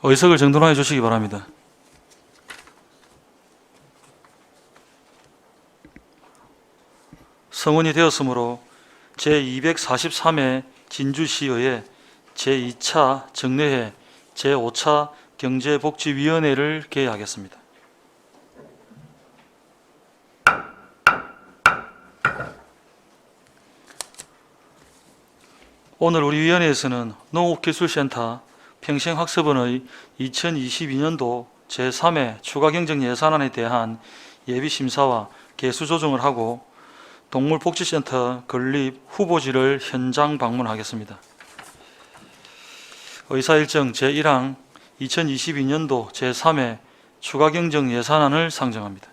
의석을 정돈하여 주시기 바랍니다. 성원이 되었으므로 제243회 진주시의회 제2차 정례회 제5차 경제복지위원회를 개회하겠습니다. 오늘 우리 위원회에서는 농업기술센터 평생학습원의 2022년도 제3회 추가경정예산안에 대한 예비심사와 개수조정을 하고 동물복지센터 건립 후보지를 현장 방문하겠습니다. 의사일정 제1항 2022년도 제3회 추가경정예산안을 상정합니다.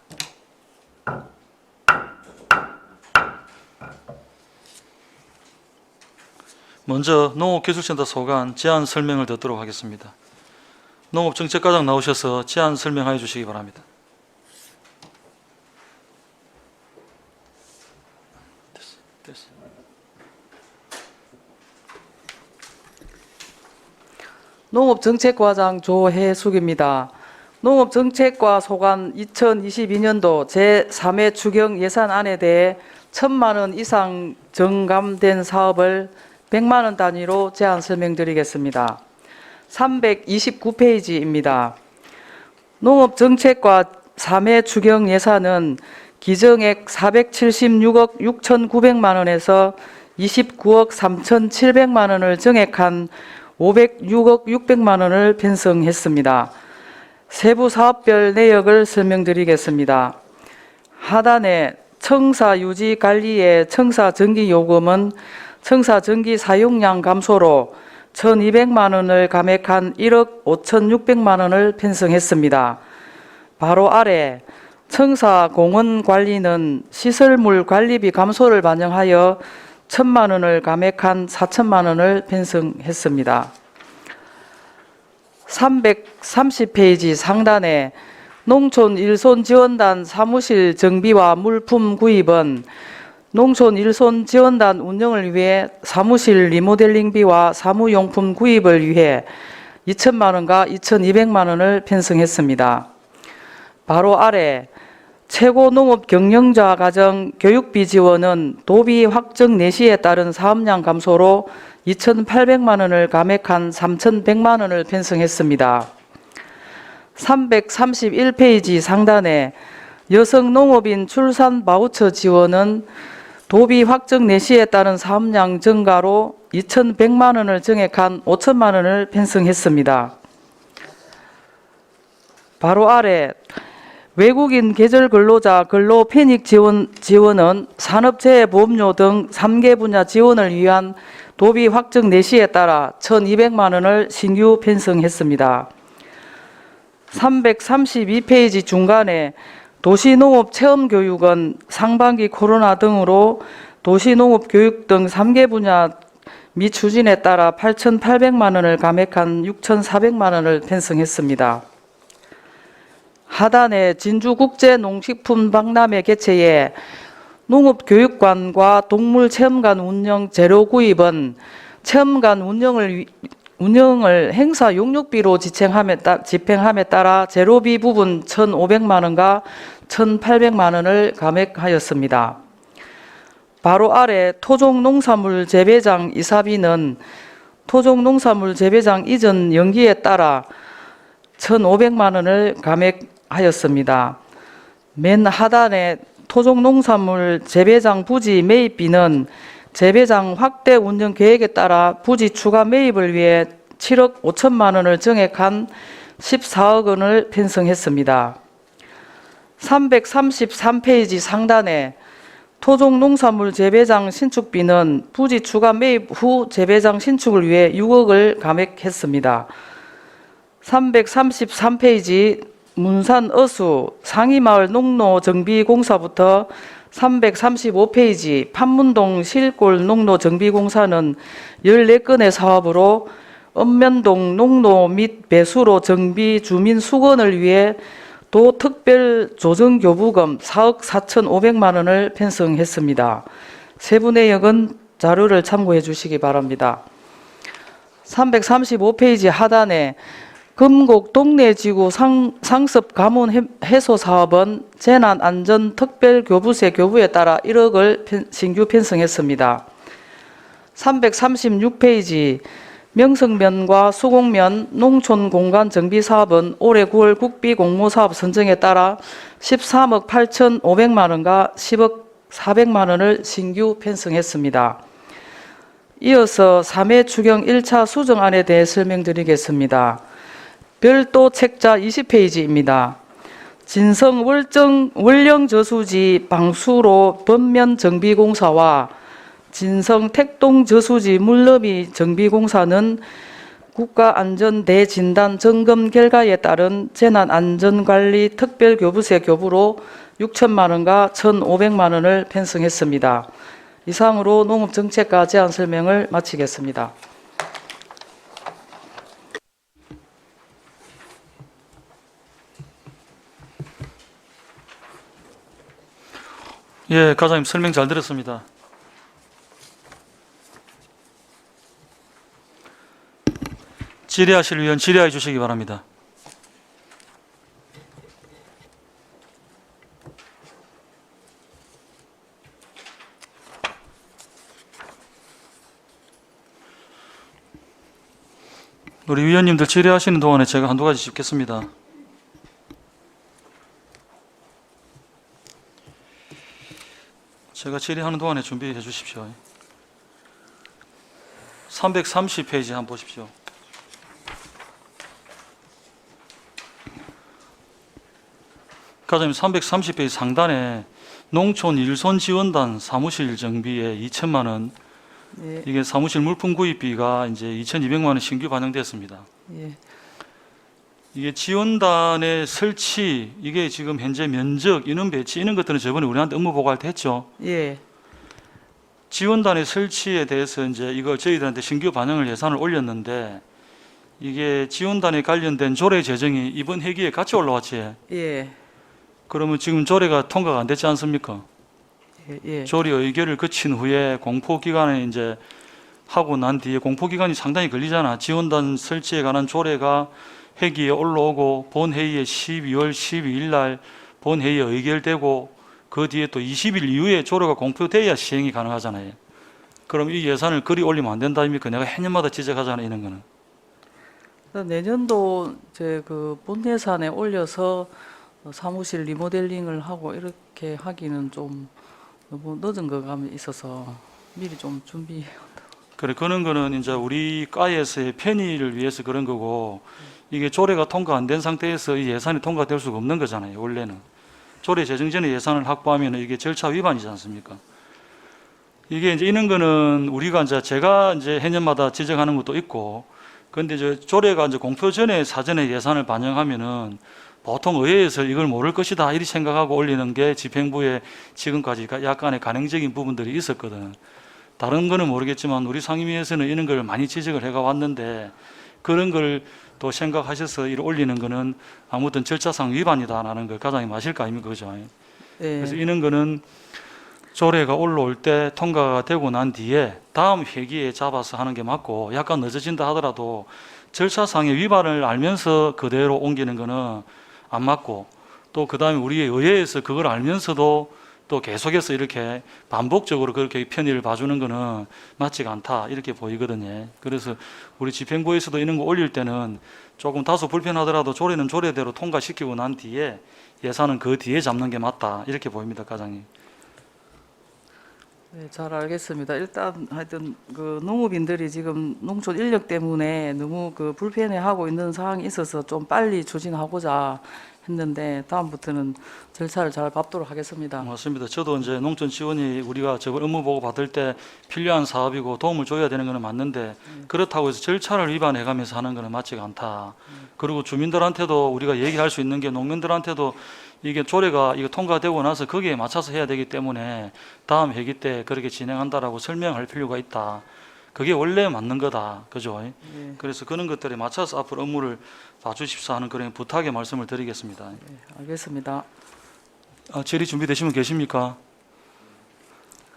먼저 농업기술센터 소관 제안 설명을 듣도록 하겠습니다. 농업정책과장 나오셔서 제안 설명해 주시기 바랍니다. 농업정책과장 조혜숙입니다. 농업정책과 소관 2022년도 제3회 추경 예산안에 대해 1,000만 원 이상 정감된 사업을 100만 원 단위로 제안 설명드리겠습니다. 329페이지입니다. 농업정책과 3회 추경 예산은 기정액 476억 6,900만 원에서 29억 3,700만 원을 정액한 506억 600만 원을 편성했습니다. 세부 사업별 내역을 설명드리겠습니다. 하단에 청사 유지 관리의 청사 전기 요금은 청사 전기 사용량 감소로 1,200만 원을 감액한 1억 5,600만 원을 편성했습니다. 바로 아래 청사 공원 관리는 시설물 관리비 감소를 반영하여 1,000만 원을 감액한 4천만 원을 편성했습니다. 330페이지 상단에 농촌 일손 지원단 사무실 정비와 물품 구입은 농촌 일손 지원단 운영을 위해 사무실 리모델링비와 사무용품 구입을 위해 2천만 원과 2,200만 원을 편성했습니다. 바로 아래 최고 농업 경영자 가정 교육비 지원은 도비 확정 내시에 따른 사업량 감소로 2,800만 원을 감액한 3,100만 원을 편성했습니다. 331페이지 상단에 여성 농업인 출산 바우처 지원은 도비 확정 내시에 따른 사업량 증가로 2,100만 원을 정액한 5천만 원을 편성했습니다. 바로 아래 외국인 계절 근로자 근로 편익 지원은 산업재해보험료 등 3개 분야 지원을 위한 도비 확정 내시에 따라 1,200만 원을 신규 편성했습니다. 332페이지 중간에 도시농업 체험교육은 상반기 코로나 등으로 도시농업교육 등 3개 분야 미 추진에 따라 8,800만 원을 감액한 6,400만 원을 편성했습니다. 하단에 진주국제농식품 박람회 개최에 농업교육관과 동물체험관 운영 재료 구입은 체험관 운영을 행사 용역비로 집행함에 따라 재료비 부분 1,500만 원과 1,800만 원을 감액하였습니다. 바로 아래 토종농산물 재배장 이사비는 토종농산물 재배장 이전 연기에 따라 1,500만 원을 감액하였습니다. 맨 하단에 토종농산물 재배장 부지 매입비는 재배장 확대 운영 계획에 따라 부지 추가 매입을 위해 7억 5천만 원을 정액한 14억 원을 편성했습니다. 333페이지 상단에 토종농산물 재배장 신축비는 부지 추가 매입 후 재배장 신축을 위해 6억을 감액했습니다. 333페이지 문산 어수 상이마을 농로 정비공사부터 335페이지 판문동 실골 농로 정비공사는 14건의 사업으로 읍면동 농로 및 배수로 정비 주민 수건을 위해 도 특별 조정교부금 4억 4,500만 원을 편성했습니다. 세부 내역은 자료를 참고해 주시기 바랍니다. 335페이지 하단에 금곡 동래지구 상습 가문 해소 사업은 재난안전특별교부세 교부에 따라 1억을 신규 편성했습니다. 336페이지 명성면과 수곡면 농촌 공간 정비 사업은 올해 9월 국비 공모사업 선정에 따라 13억 8,500만 원과 10억 400만 원을 신규 편성했습니다. 이어서 3회 추경 1차 수정안에 대해 설명드리겠습니다. 별도 책자 20페이지입니다. 진성 월령 저수지 방수로 번면 정비공사와 진성 택동 저수지 물너비 정비공사는 국가안전 대진단 점검 결과에 따른 재난안전관리 특별교부세 교부로 6천만 원과 1,500만 원을 편성했습니다. 이상으로 농업정책과 제안 설명을 마치겠습니다. 예, 과장님 설명 잘 들었습니다. 질의하실 위원 질의해 주시기 바랍니다. 우리 위원님들 질의하시는 동안에 제가 한두 가지 짚겠습니다. 제가 질의하는 동안에 준비해 주십시오. 330페이지 한번 보십시오. 과장님 330페이지 상단에 농촌 일손지원단 사무실 정비에 2천만 원, 예, 이게 사무실 물품 구입비가 이제 2,200만 원 신규 반영됐습니다. 예, 이게 지원단의 설치, 이게 지금 현재 면적, 인원 배치 이런 것들은 저번에 우리한테 업무 보고할 때 했죠. 예, 지원단의 설치에 대해서 이제 이거 저희들한테 신규 반영을 예산을 올렸는데 이게 지원단에 관련된 조례 제정이 이번 회기에 같이 올라왔지. 예, 그러면 지금 조례가 통과가 안 됐지 않습니까? 예, 예, 조례 의결을 거친 후에 공포 기간에 이제 하고 난 뒤에 공포 기간이 상당히 걸리잖아. 지원단 설치에 관한 조례가 회기에 올라오고 본 회의에 12월 12일 날 본 회의에 의결되고 그 뒤에 또 20일 이후에 조례가 공표돼야 시행이 가능하잖아요. 그럼 이 예산을 그리 올리면 안 된다 아닙니까? 내가 해년마다 지적하잖아 이런 거는. 내년도 제 그 본 예산에 올려서 사무실 리모델링을 하고 이렇게 하기는 좀 너무 늦은 것 감이 있어서 미리 좀 준비. 그래 그런 거는 이제 우리 과에서의 편의를 위해서 그런 거고 이게 조례가 통과 안 된 상태에서 이 예산이 통과될 수가 없는 거잖아요. 원래는 조례 제정 전에 예산을 확보하면 이게 절차 위반이지 않습니까? 이게 이제 이런 거는 우리가 이제 제가 이제 해년마다 지적하는 것도 있고, 그런데 저 조례가 이제 공표 전에 사전에 예산을 반영하면은 보통 의회에서 이걸 모를 것이다 이렇게 생각하고 올리는 게 집행부에 지금까지 약간의 간행적인 부분들이 있었거든. 다른 거는 모르겠지만 우리 상임위에서는 이런 걸 많이 지적을 해가 왔는데 그런 걸 또 생각하셔서 이를 올리는 거는 아무튼 절차상 위반이다라는 걸 과장님 아실 거 아닙니까? 그죠? 예, 그래서 이런 거는 조례가 올라올 때 통과가 되고 난 뒤에 다음 회기에 잡아서 하는 게 맞고, 약간 늦어진다 하더라도 절차상의 위반을 알면서 그대로 옮기는 거는 안 맞고, 또 그 다음에 우리 의회에서 그걸 알면서도 또 계속해서 이렇게 반복적으로 그렇게 편의를 봐주는 거는 맞지가 않다 이렇게 보이거든요. 그래서 우리 집행부에서도 이런 거 올릴 때는 조금 다소 불편하더라도 조례는 조례대로 통과시키고 난 뒤에 예산은 그 뒤에 잡는 게 맞다 이렇게 보입니다, 과장님. 네, 잘 알겠습니다. 일단 하여튼 그 농업인들이 지금 농촌 인력 때문에 너무 그 불편해하고 있는 상황이 있어서 좀 빨리 추진하고자 했는데 다음부터는 절차를 잘 밟도록 하겠습니다. 맞습니다. 저도 이제 농촌 지원이 우리가 저번 업무 보고 받을 때 필요한 사업이고 도움을 줘야 되는 것은 맞는데 그렇다고 해서 절차를 위반해가면서 하는 것은 맞지가 않다. 그리고 주민들한테도 우리가 얘기할 수 있는 게 농민들한테도 이게 조례가 이거 통과되고 나서 거기에 맞춰서 해야 되기 때문에 다음 회기 때 그렇게 진행한다라고 설명할 필요가 있다. 그게 원래 맞는 거다. 그죠? 예, 그래서 그런 것들에 맞춰서 앞으로 업무를 봐주십사 하는 그런 부탁의 말씀을 드리겠습니다. 예, 알겠습니다. 질의 준비되시면 계십니까?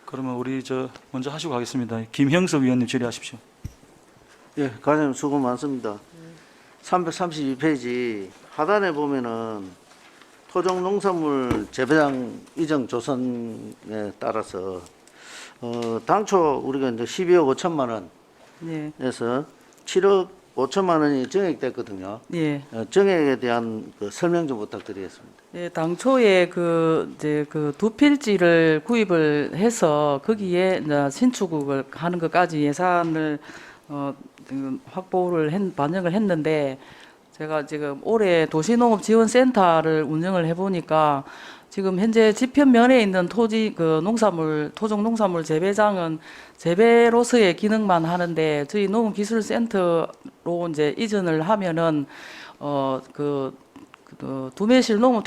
그러면 우리 먼저 하시고 가겠습니다. 김형석 위원님 질의하십시오. 예, 과장님 수고 많습니다. 332페이지 하단에 보면은 토종 농산물 재배장 이전 조선에 따라서 당초 우리가 이제 12억 5천만 예. 원에서 7억 5천만 원이 증액됐거든요. 예. 증액에 대한 그 설명 좀 부탁드리겠습니다. 예, 당초에 이제 두 필지를 구입을 해서 거기에 이제 신축을 하는 것까지 예산을 확보를 반영을 했는데 제가 지금 올해 도시농업지원센터를 운영을 해보니까 지금 현재 지편면에 있는 토종 농산물 재배장은 재배로서의 기능만 하는데 저희 농업기술센터로 이제 이전을 하면은 두매실 농업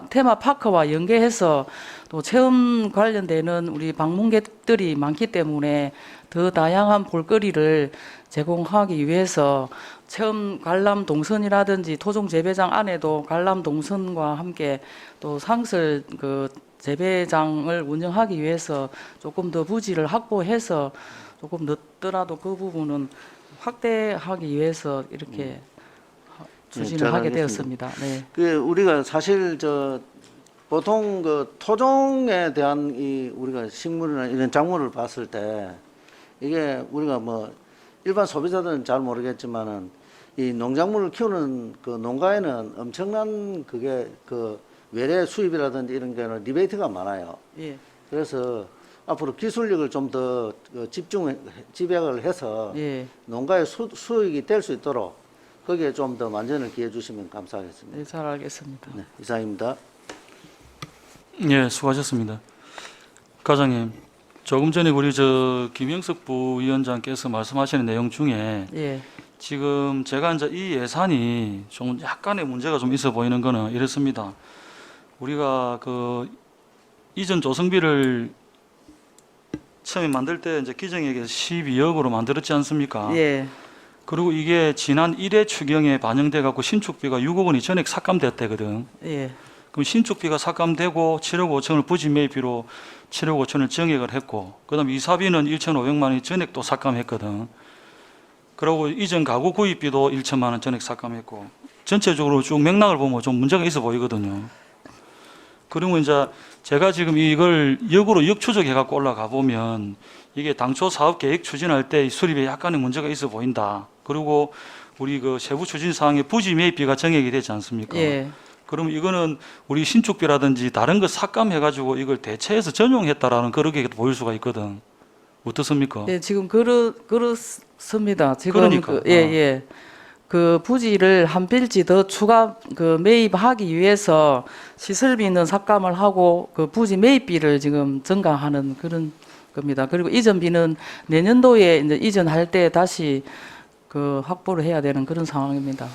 테마파크와 연계해서 또 체험 관련되는 우리 방문객들이 많기 때문에 더 다양한 볼거리를 제공하기 위해서 체험 관람 동선이라든지 토종 재배장 안에도 관람 동선과 함께 또 상설 재배장을 운영하기 위해서 조금 더 부지를 확보해서 조금 늦더라도 그 부분은 확대하기 위해서 이렇게 추진을 잘 하게 알겠습니다. 되었습니다. 네. 그 우리가 사실 보통 그 토종에 대한 우리가 식물이나 이런 작물을 봤을 때 이게 우리가 뭐 일반 소비자들은 잘 모르겠지만은 이 농작물을 키우는 그 농가에는 엄청난 그게 그 외래 수입이라든지 이런 게는 리베이트가 많아요. 예. 그래서 앞으로 기술력을 좀 더 집약을 해서 예. 농가의 수익이 될 수 있도록 거기에 좀 더 만전을 기해 주시면 감사하겠습니다. 네, 잘 알겠습니다. 네, 이상입니다. 예, 수고하셨습니다. 과장님, 조금 전에 우리 김영석 부위원장께서 말씀하시는 내용 중에 예. 지금 제가 이제 이 예산이 좀 약간의 문제가 좀 있어 보이는 거는 이렇습니다. 우리가 이전 조성비를 처음에 만들 때 이제 기정액에서 12억으로 만들었지 않습니까? 예. 그리고 이게 지난 1회 추경에 반영돼 갖고 신축비가 6억 원이 전액 삭감됐대거든. 예. 그럼 신축비가 삭감되고 7억 5천을 부지 매입비로 7억 5천을 증액을 했고, 그다음에 이사비는 1,500만 원이 전액 또 삭감했거든. 그리고 이전 가구 구입비도 1천만 원 전액 삭감했고, 전체적으로 쭉 맥락을 보면 좀 문제가 있어 보이거든요. 그리고 이제 제가 지금 이걸 역으로 역추적해 갖고 올라가 보면 이게 당초 사업 계획 추진할 때 수립에 약간의 문제가 있어 보인다. 그리고 우리 세부 추진 사항에 부지 매입비가 정액이 되지 않습니까? 예. 그러면 이거는 우리 신축비라든지 다른 거 삭감해가지고 이걸 대체해서 전용했다라는 그렇게 보일 수가 있거든. 어떻습니까? 네, 지금 그렇습니다. 지금 그러니까. 예. 그 부지를 한 필지 더 추가 매입하기 위해서 시설비는 삭감을 하고 그 부지 매입비를 지금 증가하는 그런 겁니다. 그리고 이전비는 내년도에 이제 이전할 때 다시 확보를 해야 되는 그런 상황입니다.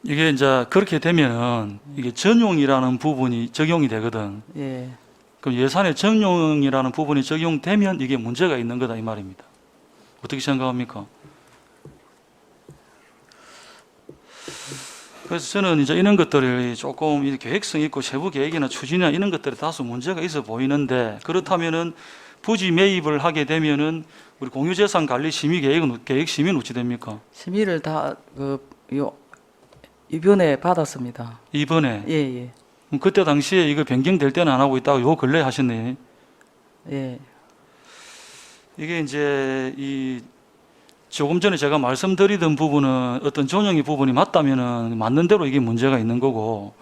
이게 이제 그렇게 되면은 이게 전용이라는 부분이 적용이 되거든. 예. 그럼 예산에 전용이라는 부분이 적용되면 이게 문제가 있는 거다 이 말입니다. 어떻게 생각합니까? 그래서 저는 이제 이런 것들이 조금 이 계획성 있고 세부 계획이나 추진이나 이런 것들이 다소 문제가 있어 보이는데, 그렇다면은 부지 매입을 하게 되면은 우리 공유재산 관리 심의 계획 심의는 어찌 됩니까? 심의를 다 이번에 받았습니다. 이번에 예. 그럼 그때 당시에 이거 변경될 때는 안 하고 있다고 요 근래 하셨네. 예. 이게 이제 조금 전에 제가 말씀드리던 부분은 어떤 전형의 부분이 맞다면은 맞는 대로 이게 문제가 있는 거고,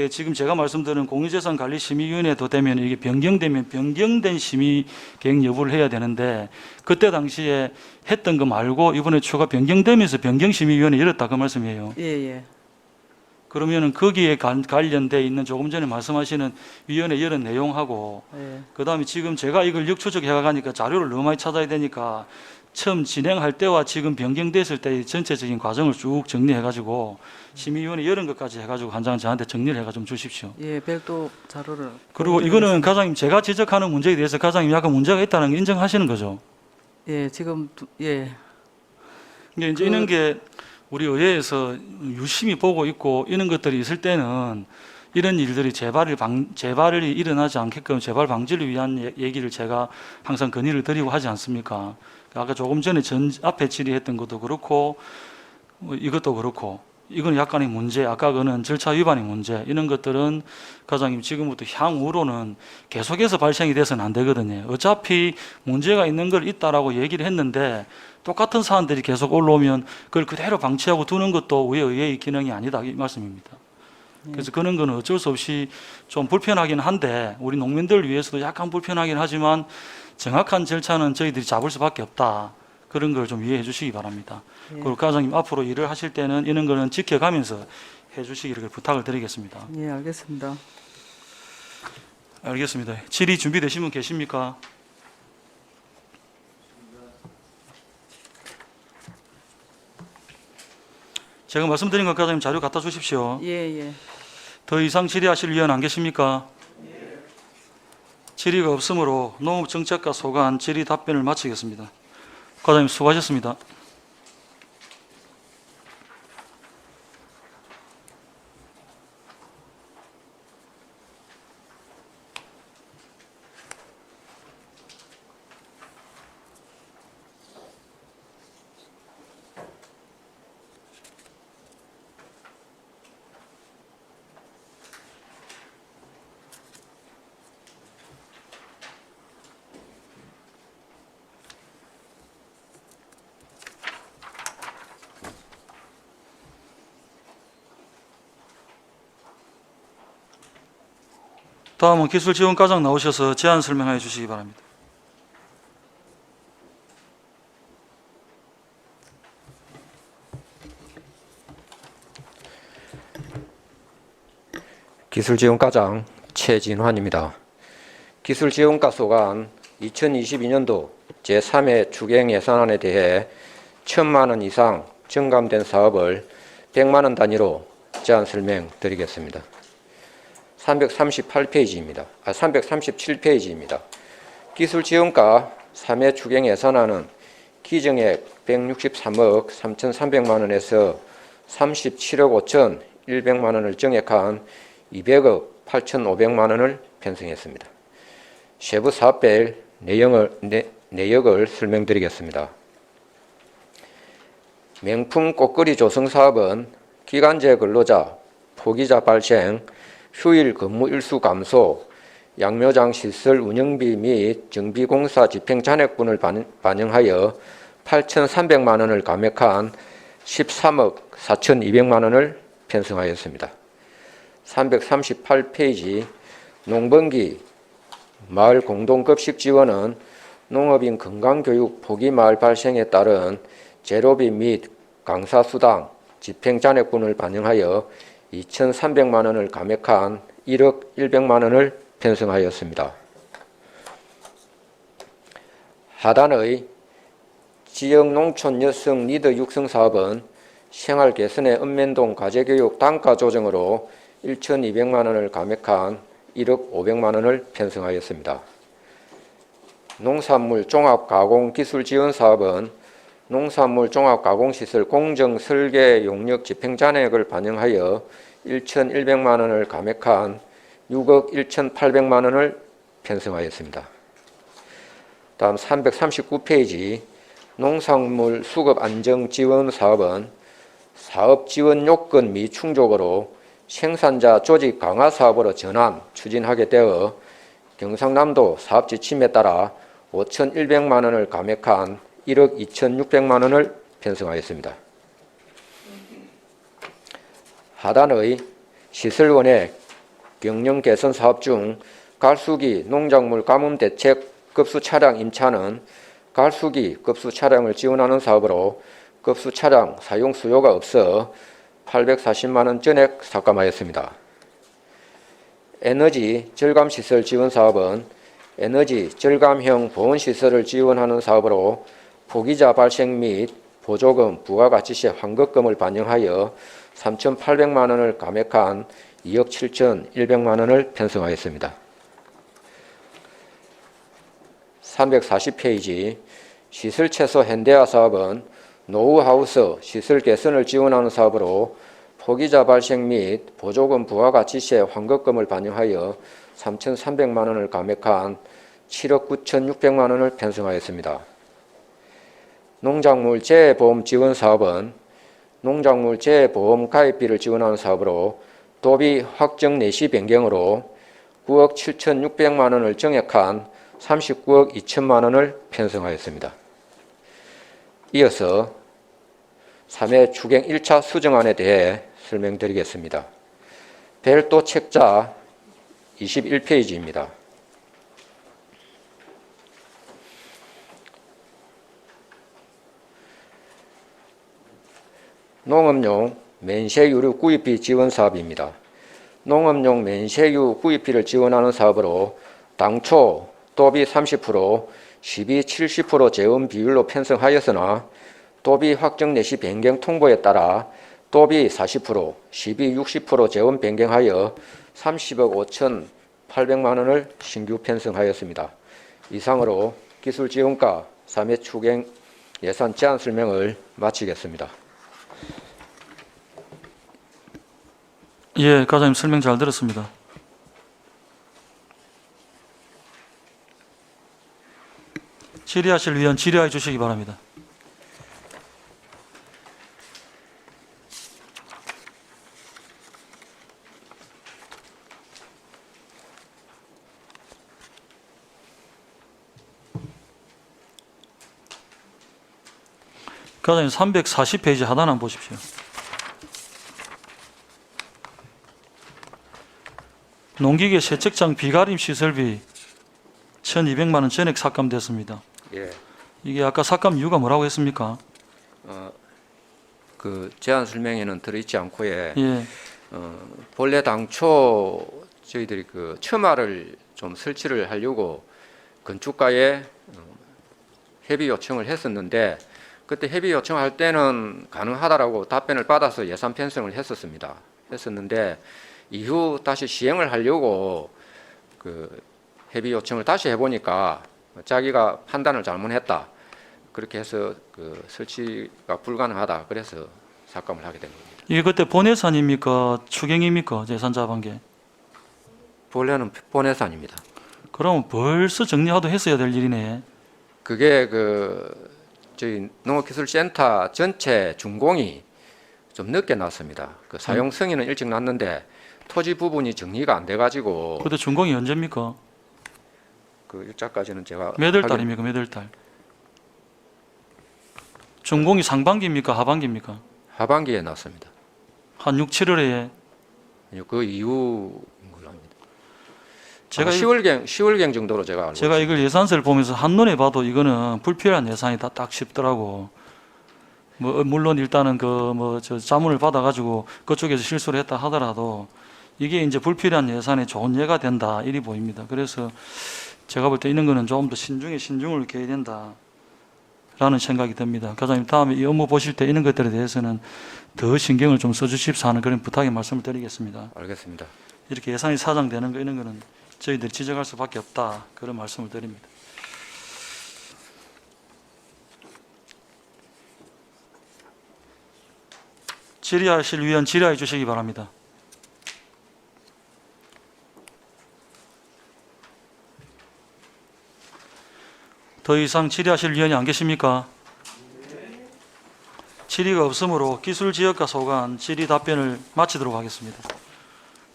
지금 제가 말씀드린 공유재산관리심의위원회도 되면 이게 변경되면 변경된 심의 계획 여부를 해야 되는데, 그때 당시에 했던 거 말고 이번에 추가 변경되면서 변경심의위원회 열었다 그 말씀이에요. 예. 그러면은 거기에 관련돼 있는 조금 전에 말씀하시는 위원회 열은 내용하고, 예. 그다음에 지금 제가 이걸 역추적해 가니까 자료를 너무 많이 찾아야 되니까 처음 진행할 때와 지금 변경됐을 때의 전체적인 과정을 쭉 정리해가지고 심의위원회 열은 것까지 해가지고 한 장 저한테 정리를 해가 좀 주십시오. 예, 별도 자료를. 그리고 이거는 과장님 제가 지적하는 문제에 대해서 과장님 약간 문제가 있다는 걸 인정하시는 거죠? 예, 지금 예. 이게 이제 이런 게 우리 의회에서 유심히 보고 있고 이런 것들이 있을 때는 이런 일들이 재발이 일어나지 않게끔 재발 방지를 위한 얘기를 제가 항상 건의를 드리고 하지 않습니까? 아까 조금 전에 앞에 질의했던 것도 그렇고 이것도 그렇고, 이건 약간의 문제, 아까 그는 절차 위반의 문제, 이런 것들은 과장님 지금부터 향후로는 계속해서 발생이 돼서는 안 되거든요. 어차피 문제가 있는 걸 있다라고 얘기를 했는데 똑같은 사안들이 계속 올라오면 그걸 그대로 방치하고 두는 것도 우리 의회의 기능이 아니다 이 말씀입니다. 그래서 그런 거는 어쩔 수 없이 좀 불편하긴 한데 우리 농민들 위해서도 약간 불편하긴 하지만 정확한 절차는 저희들이 잡을 수밖에 없다. 그런 걸 좀 이해해 주시기 바랍니다. 예. 그리고 과장님 앞으로 일을 하실 때는 이런 거는 지켜가면서 해 주시기를 부탁을 드리겠습니다. 예, 알겠습니다. 알겠습니다. 질의 준비되신 분 계십니까? 제가 말씀드린 것 과장님 자료 갖다 주십시오. 예, 예. 더 이상 질의하실 위원 안 계십니까? 질의가 없으므로 농업정책과 소관 질의 답변을 마치겠습니다. 과장님 수고하셨습니다. 다음은 기술지원과장 나오셔서 제안 설명해 주시기 바랍니다. 기술지원과장 최진환입니다. 기술지원과 소관 2022년도 제3회 추경 예산안에 대해 1,000만 원 이상 증감된 사업을 100만 원 단위로 제안 설명드리겠습니다. 338페이지입니다. 337페이지입니다. 기술지원과 3회 추경 예산안은 기정액 163억 3,300만 원에서 37억 5,100만 원을 증액한 200억 8,500만 원을 편성했습니다. 세부 사업별 내역을 설명드리겠습니다. 명품 꽃거리 조성 사업은 기간제 근로자, 포기자 발생, 휴일 근무 일수 감소, 양묘장 시설 운영비 및 정비공사 집행 잔액분을 반영하여 8,300만 원을 감액한 13억 4,200만 원을 편성하였습니다. 338페이지 농번기 마을 공동급식 지원은 농업인 건강교육 포기마을 발생에 따른 재료비 및 강사수당, 집행잔액분을 반영하여 2,300만 원을 감액한 1억 100만 원을 편성하였습니다. 하단의 지역 농촌 여성 리더 육성 사업은 생활 개선의 읍면동 과제교육 단가 조정으로 1,200만 원을 감액한 1억 500만 원을 편성하였습니다. 농산물 종합가공기술 지원 사업은 농산물 종합가공시설 공정 설계 용역 집행잔액을 반영하여 1,100만 원을 감액한 6억 1,800만 원을 편성하였습니다. 다음 339페이지 농산물 수급 안정 지원 사업은 사업 지원 요건 미충족으로 생산자 조직 강화 사업으로 전환 추진하게 되어 경상남도 사업 지침에 따라 5,100만 원을 감액한 1억 2,600만 원을 편성하였습니다. 하단의 시설원의 경영 개선 사업 중 갈수기 농작물 가뭄 대책 급수 차량 임차는 갈수기 급수 차량을 지원하는 사업으로 급수 차량 사용 수요가 없어 840만 원 전액 삭감하였습니다. 에너지 절감 시설 지원 사업은 에너지 절감형 보온 시설을 지원하는 사업으로 포기자 발생 및 보조금, 부가가치세 환급금을 반영하여 3,800만 원을 감액한 2억 7,100만 원을 편성하였습니다. 340페이지 시설채소 현대화 사업은 노후하우스 시설 개선을 지원하는 사업으로 포기자 발생 및 보조금 부가가치세 환급금을 반영하여 3,300만 원을 감액한 7억 9,600만 원을 편성하였습니다. 농작물 재해보험 지원 사업은 농작물 재보험 가입비를 지원하는 사업으로 도비 확정 내시 변경으로 9억 7,600만 원을 정액한 39억 2천만 원을 편성하였습니다. 이어서 3회 추경 1차 수정안에 대해 설명드리겠습니다. 별도 책자 21페이지입니다. 농업용 면세유류 구입비 지원 사업입니다. 농업용 면세유 구입비를 지원하는 사업으로 당초 도비 30%, 시비 70% 재원 비율로 편성하였으나 도비 확정 내시 변경 통보에 따라 도비 40%, 시비 60% 재원 변경하여 30억 5,800만 원을 신규 편성하였습니다. 이상으로 기술지원과 3회 추경 예산 제안 설명을 마치겠습니다. 예, 과장님 설명 잘 들었습니다. 질의하실 위원 질의해 주시기 바랍니다. 과장님 340페이지 하단 한번 보십시오. 농기계 세척장 비가림 시설비 1,200만 원 전액 삭감됐습니다. 예, 이게 아까 삭감 이유가 뭐라고 했습니까? 그 제안 설명에는 들어있지 않고 예, 본래 당초 저희들이 그 처마를 좀 설치를 하려고 건축가에 협의 요청을 했었는데 그때 협의 요청할 때는 가능하다라고 답변을 받아서 예산 편성을 했었는데 이후 다시 시행을 하려고 그 협의 요청을 다시 해보니까 자기가 판단을 잘못했다. 그렇게 해서 그 설치가 불가능하다. 그래서 삭감을 하게 된 겁니다. 이게 그때 본예산입니까? 추경입니까? 예산 잡은 게? 본래는 본예산입니다. 그럼 벌써 정리하도 했어야 될 일이네. 그게 그 저희 농업기술센터 전체 준공이 좀 늦게 났습니다. 그 사용 승인은 일찍 났는데 토지 부분이 정리가 안 돼가지고 그때 준공이 언제입니까? 그 일자까지는 제가 몇 월 달입니까? 몇 월 달? 준공이 상반기입니까? 하반기입니까? 하반기에 났습니다. 한 6, 7월에 그 이후인 걸로 압니다. 제가 10월경 정도로 제가 알고 제가 이걸 예산서를 보면서 한눈에 봐도 이거는 불필요한 예산이다 딱 싶더라고. 뭐 물론 일단은 그 뭐 저 자문을 받아가지고 그쪽에서 실수를 했다 하더라도 이게 이제 불필요한 예산에 좋은 예가 된다 이리 보입니다. 그래서 제가 볼 때 이런 거는 좀 더 신중을 기해야 된다라는 생각이 듭니다. 과장님 다음에 이 업무 보실 때 이런 것들에 대해서는 더 신경을 좀 써주십사 하는 그런 부탁의 말씀을 드리겠습니다. 알겠습니다. 이렇게 예산이 사장되는 거 이런 거는 저희들이 지적할 수밖에 없다 그런 말씀을 드립니다. 질의하실 위원 질의해 주시기 바랍니다. 더 이상 질의하실 위원이 안 계십니까? 질의가 없으므로 기술지역과 소관 질의 답변을 마치도록 하겠습니다.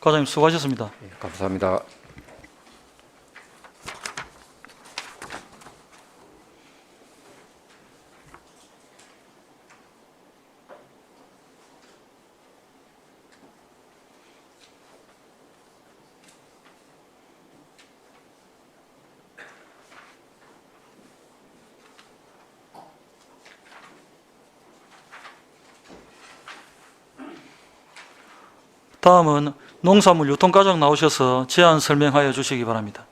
과장님 수고하셨습니다. 예, 감사합니다. 다음은 농산물 유통과장 나오셔서 제안 설명하여 주시기 바랍니다.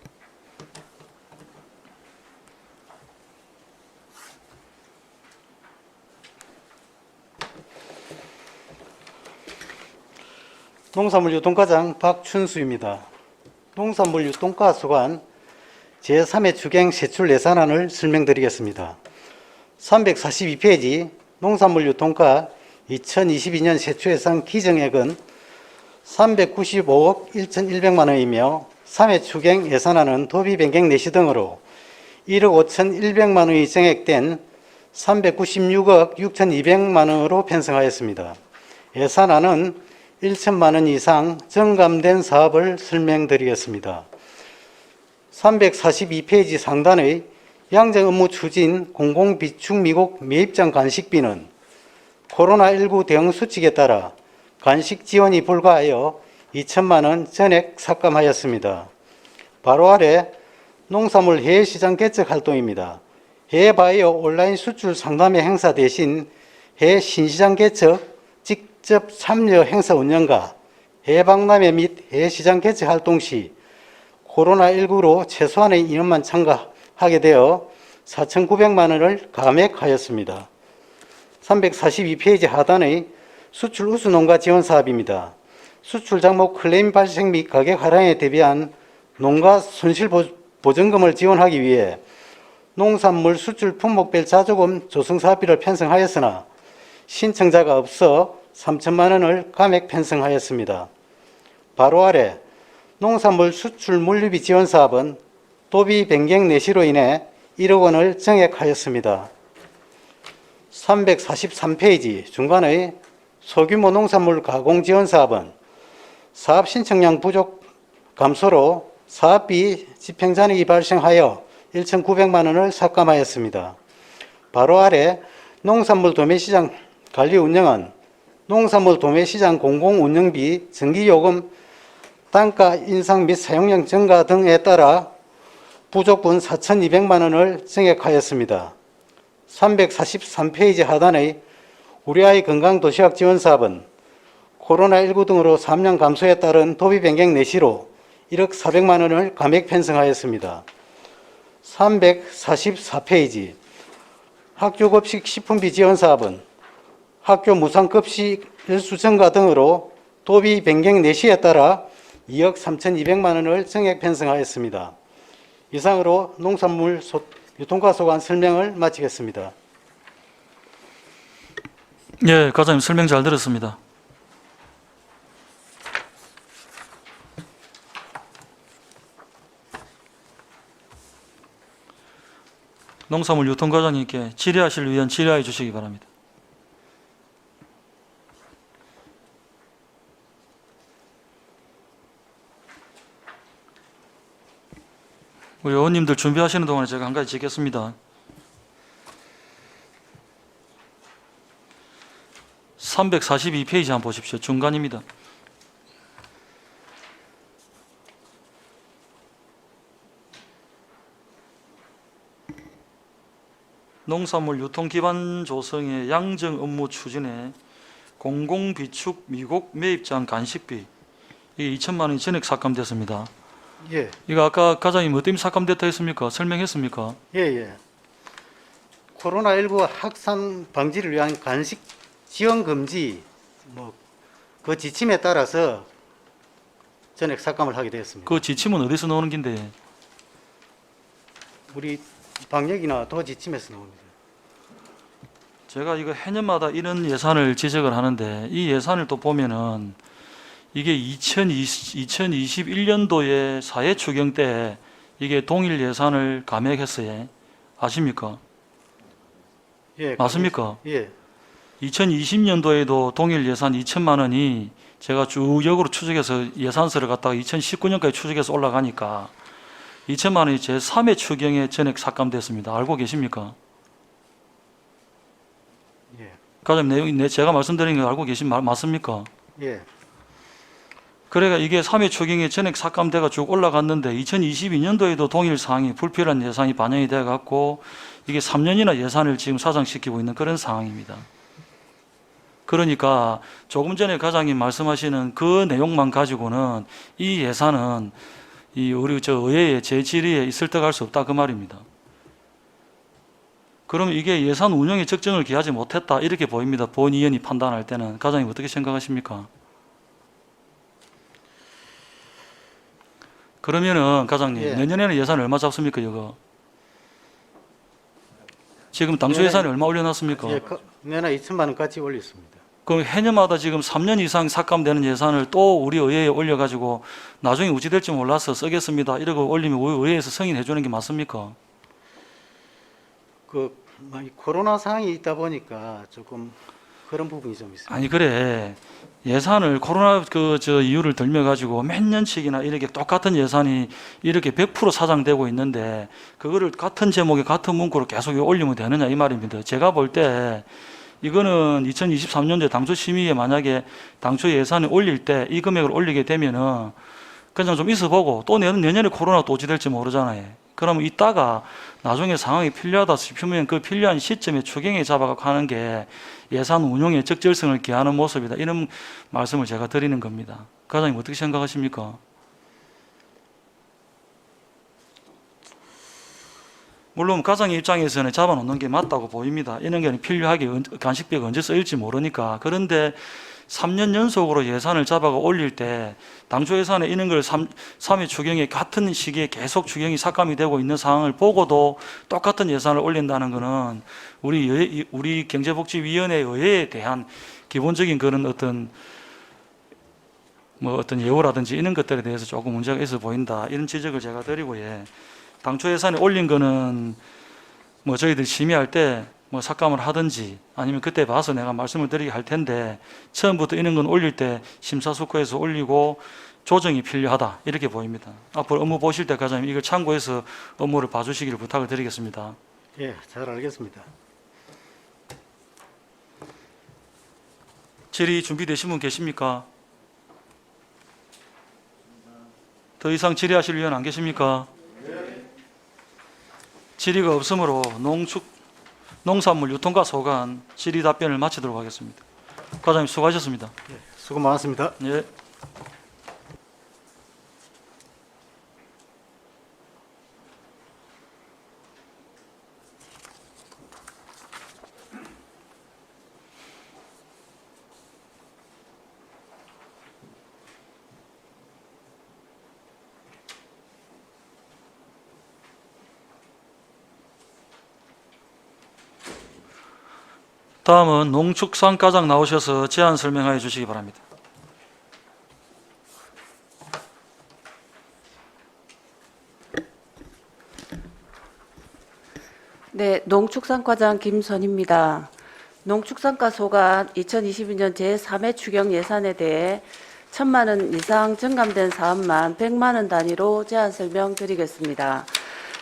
농산물 유통과장 박춘수입니다. 농산물 유통과 소관 제3회 추경 세출 예산안을 설명드리겠습니다. 342페이지 농산물 유통과 2022년 세출 예산 기정액은 395억 1,100만 원이며 3회 추경 예산안은 도비 변경 내시 등으로 1억 5,100만 원이 정액된 396억 6,200만 원으로 편성하였습니다. 예산안은 1천만 원 이상 정감된 사업을 설명드리겠습니다. 342페이지 상단의 양정 업무 추진 공공비축 미국 매입장 간식비는 코로나19 대응 수칙에 따라 간식 지원이 불가하여 2천만 원 전액 삭감하였습니다. 바로 아래 농산물 해외시장 개척 활동입니다. 해외바이오 온라인 수출 상담회 행사 대신 해외 신시장 개척 직접 참여 행사 운영과 해외박람회 및 해외시장 개척 활동 시 코로나19로 최소한의 인원만 참가하게 되어 4,900만 원을 감액하였습니다. 342페이지 하단의 수출 우수 농가 지원 사업입니다. 수출 장목 클레임 발생 및 가격 하락에 대비한 농가 손실 보전금을 지원하기 위해 농산물 수출 품목별 자조금 조성 사업비를 편성하였으나 신청자가 없어 3천만 원을 감액 편성하였습니다. 바로 아래 농산물 수출 물류비 지원 사업은 도비 변경 내시로 인해 1억 원을 정액하였습니다. 343페이지 중간의 소규모 농산물 가공 지원 사업은 사업 신청량 부족 감소로 사업비 집행잔액이 발생하여 1,900만 원을 삭감하였습니다. 바로 아래 농산물 도매시장 관리 운영은 농산물 도매시장 공공운영비, 전기요금, 단가 인상 및 사용량 증가 등에 따라 부족분 4,200만 원을 증액하였습니다. 343페이지 하단의 우리 아이 건강 도시락 지원 사업은 코로나19 등으로 사업량 감소에 따른 도비 변경 내시로 1억 400만 원을 감액 편성하였습니다. 344페이지 학교급식 식품비 지원 사업은 학교 무상급식 일수 증가 등으로 도비 변경 내시에 따라 2억 3,200만 원을 증액 편성하였습니다. 이상으로 농산물 유통가 소관 설명을 마치겠습니다. 예, 과장님 설명 잘 들었습니다. 농산물 유통과장님께 질의하실 의원 질의해 주시기 바랍니다. 우리 의원님들 준비하시는 동안에 제가 한 가지 짚겠습니다. 342페이지 한번 보십시오. 중간입니다. 농산물 유통 기반 조성의 양정 업무 추진에 공공비축 미국 매입장 간식비 이게 2천만 원이 전액 삭감됐습니다. 예, 이거 아까 과장님 뭐 때문에 삭감됐다 했습니까? 설명했습니까? 예. 코로나19 확산 방지를 위한 간식 지원 금지 그 지침에 따라서 전액 삭감을 하게 되었습니다. 그 지침은 어디서 나오는 긴데? 우리 방역이나 도 지침에서 나옵니다. 제가 이거 해년마다 이런 예산을 지적을 하는데 이 예산을 또 보면은 이게 2021년도에 사회 추경 때 이게 동일 예산을 감액했어요. 아십니까? 예, 맞습니까? 예, 2020년도에도 동일 예산 2천만 원이 제가 쭉 역으로 추적해서 예산서를 갖다가 2019년까지 추적해서 올라가니까 2천만 원이 제3회 추경에 전액 삭감됐습니다. 알고 계십니까? 예, 과장님, 내용이 제가 말씀드린 거 알고 맞습니까? 예, 그래가 이게 3회 추경에 전액 삭감돼가 쭉 올라갔는데 2022년도에도 동일 사항이 불필요한 예산이 반영이 돼 갖고 이게 3년이나 예산을 지금 사장시키고 있는 그런 상황입니다. 그러니까 조금 전에 과장님 말씀하시는 그 내용만 가지고는 이 예산은 우리 의회의 제 질의에 있을 때 갈 수 없다 그 말입니다. 그럼 이게 예산 운영에 적정을 기하지 못했다 이렇게 보입니다. 본위원이 판단할 때는 과장님 어떻게 생각하십니까? 그러면은 과장님 예. 내년에는 예산 얼마 잡습니까 이거? 지금 당초 예산이 얼마 올려놨습니까? 예, 내나 2천만 원까지 올렸습니다. 그럼 해년마다 지금 3년 이상 삭감되는 예산을 또 우리 의회에 올려가지고 나중에 어찌 될지 몰라서 쓰겠습니다 이러고 올리면 의회에서 승인해 주는 게 맞습니까? 이 코로나 상황이 있다 보니까 조금 그런 부분이 좀 있습니다. 아니 그래 예산을 코로나 이유를 들며 가지고 몇 년씩이나 이렇게 똑같은 예산이 이렇게 100% 사장되고 있는데 그거를 같은 제목에 같은 문구로 계속 올리면 되느냐 이 말입니다. 제가 볼 때 이거는 2023년도에 당초 심의에 만약에 당초 예산을 올릴 때 이 금액을 올리게 되면은 그냥 좀 있어보고 또 내년에 코로나 또 어찌 될지 모르잖아요. 그러면 이따가 나중에 상황이 필요하다 싶으면 그 필요한 시점에 추경에 잡아가고 하는 게 예산 운용에 적절성을 기하는 모습이다. 이런 말씀을 제가 드리는 겁니다. 과장님 어떻게 생각하십니까? 물론 과장 입장에서는 잡아놓는 게 맞다고 보입니다. 이런 게 필요하게 간식비가 언제 쓰일지 모르니까. 그런데 3년 연속으로 예산을 잡아가 올릴 때 당초 예산에 있는 걸 3회 추경에 같은 시기에 계속 추경이 삭감이 되고 있는 상황을 보고도 똑같은 예산을 올린다는 것은 우리 경제복지위원회 의회에 대한 기본적인 그런 어떤 예우라든지 이런 것들에 대해서 조금 문제가 있어 보인다. 이런 지적을 제가 드리고, 예. 당초 예산에 올린 거는 저희들 심의할 때 삭감을 하든지 아니면 그때 봐서 내가 말씀을 드리게 할 텐데 처음부터 이런 건 올릴 때 심사숙고해서 올리고 조정이 필요하다 이렇게 보입니다. 앞으로 업무 보실 때 과장님 이걸 참고해서 업무를 봐주시기를 부탁을 드리겠습니다. 예, 잘 알겠습니다. 질의 준비되신 분 계십니까? 더 이상 질의하실 의원 안 계십니까? 질의가 없으므로 농산물 유통과 소관 질의 답변을 마치도록 하겠습니다. 과장님 수고하셨습니다. 수고 많았습니다. 예. 다음은 농축산과장 나오셔서 제안 설명해 주시기 바랍니다. 네, 농축산과장 김선입니다. 농축산과 소관 2022년 제3회 추경 예산에 대해 1,000만 원 이상 증감된 사업만 100만 원 단위로 제안 설명드리겠습니다.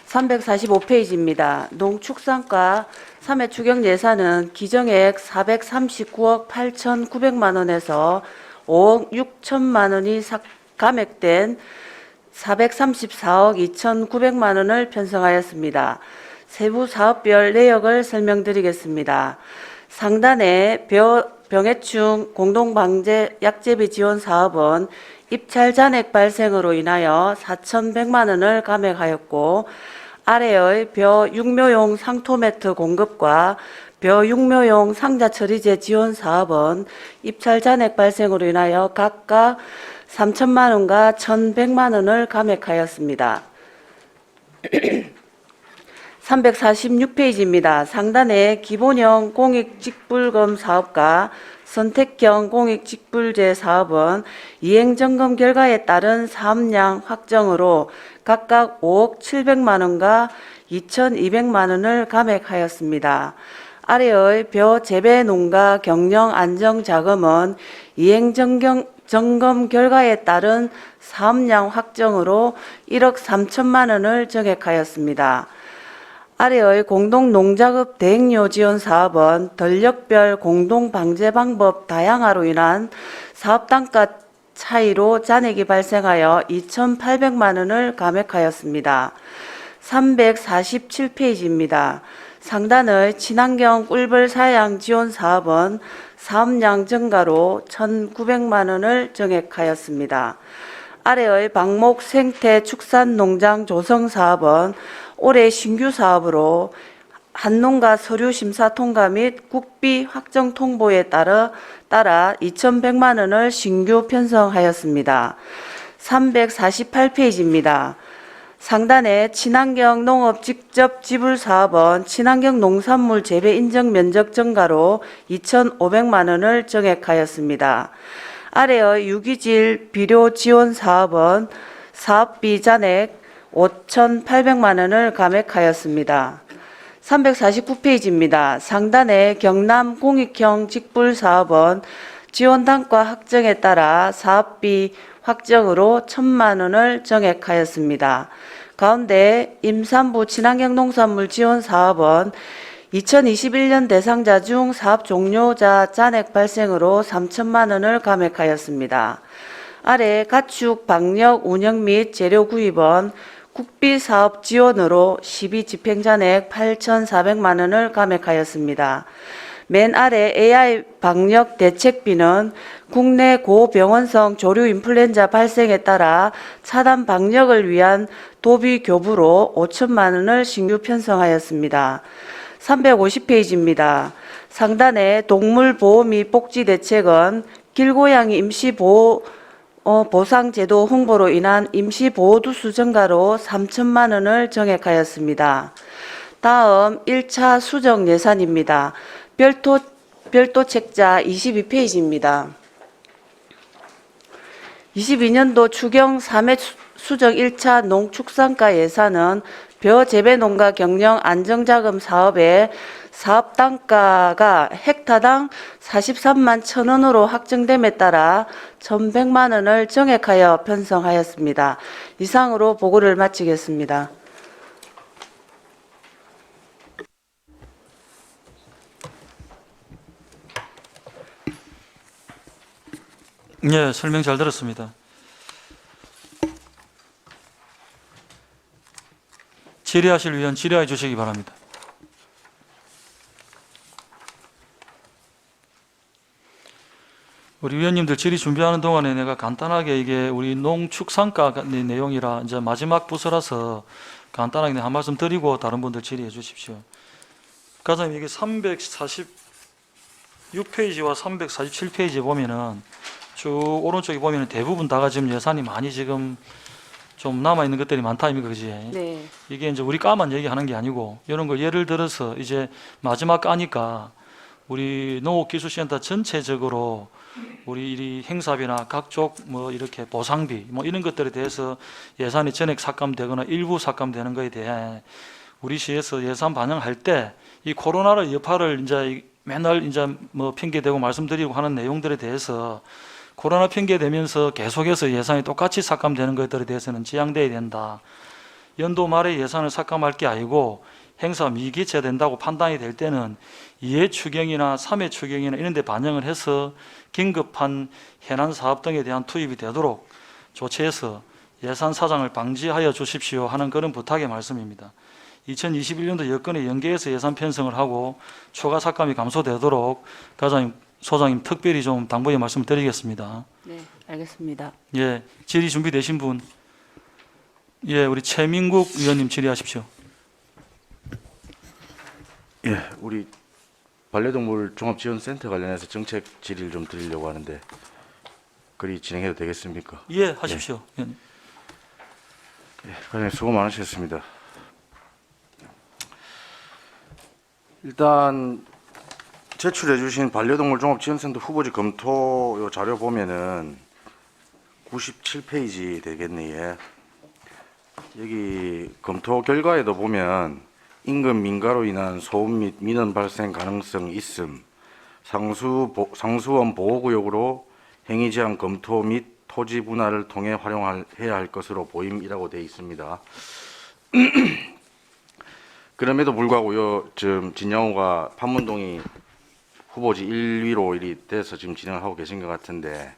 345페이지입니다. 농축산과 3회 추경 예산은 기정액 439억 8,900만 원에서 5억 6천만 원이 감액된 434억 2,900만 원을 편성하였습니다. 세부 사업별 내역을 설명드리겠습니다. 상단에 병해충 공동방제 약제비 지원 사업은 입찰 잔액 발생으로 인하여 4,100만 원을 감액하였고 아래의 벼 육묘용 상토매트 공급과 벼 육묘용 상자 처리제 지원 사업은 입찰 잔액 발생으로 인하여 각각 3천만 원과 1,100만 원을 감액하였습니다. 346페이지입니다. 상단에 기본형 공익직불금 사업과 선택형 공익직불제 사업은 이행점검 결과에 따른 사업량 확정으로 각각 5억 700만 원과 2,200만 원을 감액하였습니다. 아래의 벼 재배 농가 경영 안정 자금은 이행점검 결과에 따른 사업량 확정으로 1억 3천만 원을 정액하였습니다. 아래의 공동농작업 대행료 지원 사업은 전력별 공동방제 방법 다양화로 인한 사업단가 차이로 잔액이 발생하여 2,800만 원을 감액하였습니다. 347페이지입니다. 상단의 친환경 꿀벌 사양 지원 사업은 사업량 증가로 1,900만 원을 정액하였습니다. 아래의 방목 생태 축산 농장 조성 사업은 올해 신규 사업으로 한농가 서류 심사 통과 및 국비 확정 통보에 따라 2,100만 원을 신규 편성하였습니다. 348페이지입니다. 상단에 친환경 농업 직접 지불 사업은 친환경 농산물 재배 인정 면적 증가로 2,500만 원을 정액하였습니다. 아래의 유기질 비료 지원 사업은 사업비 잔액 5,800만 원을 감액하였습니다. 349페이지입니다. 상단에 경남 공익형 직불사업원 지원 단가 확정에 따라 사업비 확정으로 1,000만 원을 정액하였습니다. 가운데 임산부 친환경 농산물 지원 사업원 2021년 대상자 중 사업 종료자 잔액 발생으로 3천만 원을 감액하였습니다. 아래 가축 방역 운영 및 재료 구입원 국비 사업 지원으로 12 집행잔액 8,400만 원을 감액하였습니다. 맨 아래 AI 방역 대책비는 국내 고병원성 조류 인플루엔자 발생에 따라 차단 방역을 위한 도비 교부로 5천만 원을 신규 편성하였습니다. 350페이지입니다. 상단에 동물보호 및 복지대책은 길고양이 임시보호 보상제도 홍보로 인한 임시보호두수 증가로 3천만 원을 정액하였습니다. 다음 1차 수정 예산입니다. 별도 책자 22페이지입니다. 22년도 추경 3회 수정 1차 농축산가 예산은 벼재배농가 경영 안정자금 사업의 사업 단가가 헥타당 43만 1,000원으로 확정됨에 따라 1,100만 원을 정액하여 편성하였습니다. 이상으로 보고를 마치겠습니다. 예, 설명 잘 들었습니다. 질의하실 위원 질의해 주시기 바랍니다. 우리 위원님들 질의 준비하는 동안에 내가 간단하게 이게 우리 농축산가 내용이라 이제 마지막 부서라서 간단하게 한 말씀 드리고 다른 분들 질의해 주십시오. 과장님 이게 346페이지와 347페이지 보면은 쭉 오른쪽에 보면은 대부분 다가 지금 예산이 많이 지금 좀 남아 있는 것들이 많다 아닙니까, 그지? 네. 이게 이제 우리 과만 얘기하는 게 아니고 이런 걸 예를 들어서 이제 마지막 과니까 우리 농업기술센터 전체적으로 우리 이 행사비나 각종 뭐 이렇게 보상비 뭐 이런 것들에 대해서 예산이 전액 삭감되거나 일부 삭감되는 것에 대해 우리 시에서 예산 반영할 때 이 코로나의 여파를 이제 맨날 이제 뭐 핑계대고 말씀드리고 하는 내용들에 대해서 코로나 핑계대면서 계속해서 예산이 똑같이 삭감되는 것들에 대해서는 지양돼야 된다. 연도 말에 예산을 삭감할 게 아니고 행사 미개최된다고 판단이 될 때는 2회 추경이나 3회 추경이나 이런 데 반영을 해서 긴급한 해난 사업 등에 대한 투입이 되도록 조치해서 예산 사장을 방지하여 주십시오 하는 그런 부탁의 말씀입니다. 2021년도 여건에 연계해서 예산 편성을 하고 초과 삭감이 감소되도록 과장님, 소장님 특별히 좀 당부의 말씀을 드리겠습니다. 네, 알겠습니다. 예, 질의 준비되신 분? 예, 우리 최민국 위원님 질의하십시오. 예, 우리 반려동물 종합지원센터 관련해서 정책 질의를 좀 드리려고 하는데 그리 진행해도 되겠습니까? 예, 하십시오. 예. 예, 과장님 수고 많으셨습니다. 일단 제출해 주신 반려동물 종합지원센터 후보지 검토 요 자료 보면은 97페이지 되겠네. 예. 여기 검토 결과에도 보면 인근 민가로 인한 소음 및 민원 발생 가능성 있음, 상수원 보호구역으로 행위 제한 검토 및 토지 분할을 통해 활용해야 할 것으로 보임이라고 되어 있습니다. 그럼에도 불구하고 지금 진영호가 판문동이 후보지 1위로 일이 돼서 지금 진행을 하고 계신 것 같은데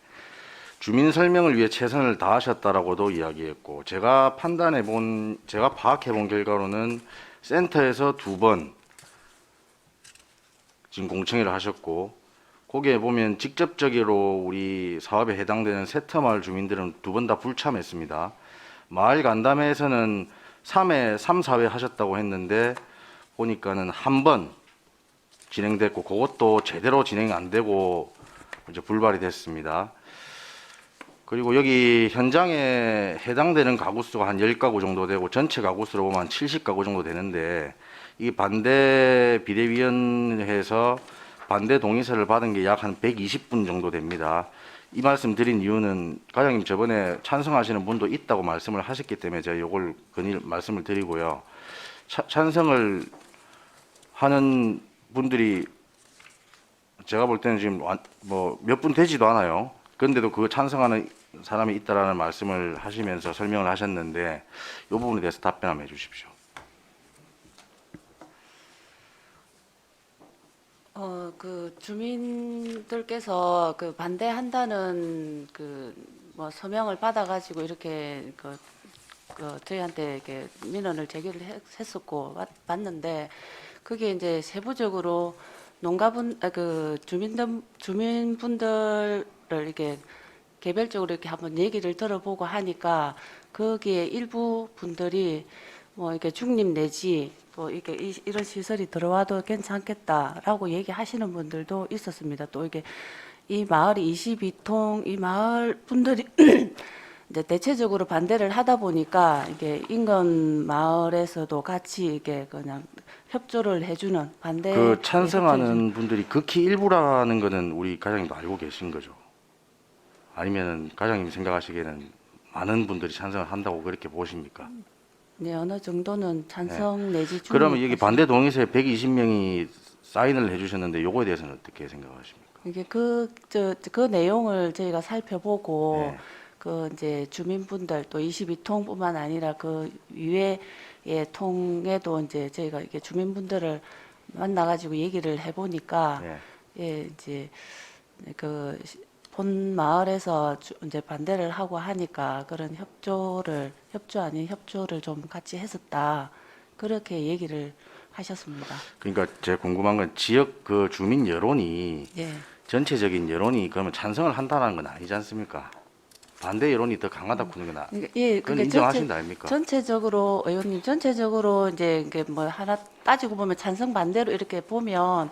주민 설명을 위해 최선을 다하셨다라고도 이야기했고 제가 파악해 본 결과로는 센터에서 2번 지금 공청회를 하셨고 거기에 보면 직접적으로 우리 사업에 해당되는 세터마을 주민들은 2번 다 불참했습니다. 마을 간담회에서는 3, 4회 하셨다고 했는데 보니까는 1번 진행됐고 그것도 제대로 진행이 안 되고 이제 불발이 됐습니다. 그리고 여기 현장에 해당되는 가구 수가 한 10가구 정도 되고 전체 가구 수로 보면 한 70가구 정도 되는데 이 반대 비대위원회에서 반대 동의서를 받은 게 약 한 120분 정도 됩니다. 이 말씀 드린 이유는 과장님 저번에 찬성하시는 분도 있다고 말씀을 하셨기 때문에 제가 이걸 말씀을 드리고요. 찬성을 하는 분들이 제가 볼 때는 지금 뭐 몇 분 되지도 않아요. 그런데도 그 찬성하는 사람이 있다라는 말씀을 하시면서 설명을 하셨는데 이 부분에 대해서 답변 한번 해주십시오. 그 주민들께서 그 반대한다는 그 뭐 서명을 받아가지고 이렇게 저희한테 이렇게 민원을 제기를 했었고 봤는데 그게 이제 세부적으로 주민분들을 이렇게 개별적으로 이렇게 한번 얘기를 들어보고 하니까 거기에 일부 분들이 뭐 이렇게 중립 내지 또 이렇게 이런 시설이 들어와도 괜찮겠다라고 얘기하시는 분들도 있었습니다. 또 이게 이 마을이 22통 이 마을 분들이 이제 대체적으로 반대를 하다 보니까 이게 인근 마을에서도 같이 이게 그냥 협조를 해주는 반대 그 찬성하는 분들이 극히 일부라는 거는 우리 과장님도 알고 계신 거죠? 아니면 과장님 생각하시기에는 많은 분들이 찬성을 한다고 그렇게 보십니까? 네, 어느 정도는 찬성 내지 중립. 그러면 여기 반대 동의서에 120명이 사인을 해주셨는데 요거에 대해서는 어떻게 생각하십니까? 이게 그 내용을 저희가 살펴보고 네. 그 이제 주민분들 또 22통뿐만 아니라 그 위에의 통에도 이제 저희가 이게 주민분들을 만나가지고 얘기를 해보니까 네. 예 이제 본 마을에서 이제 반대를 하고 하니까 그런 협조 아닌 협조를 좀 같이 했었다 그렇게 얘기를 하셨습니다. 그러니까 제가 궁금한 건 지역 그 주민 여론이 예. 전체적인 여론이 그러면 찬성을 한다는 건 아니지 않습니까? 반대 여론이 더 강하다고 하는 건 예, 그건 그게 인정하신다 아닙니까? 전체적으로 의원님 전체적으로 이제 이게 뭐 하나 따지고 보면 찬성 반대로 이렇게 보면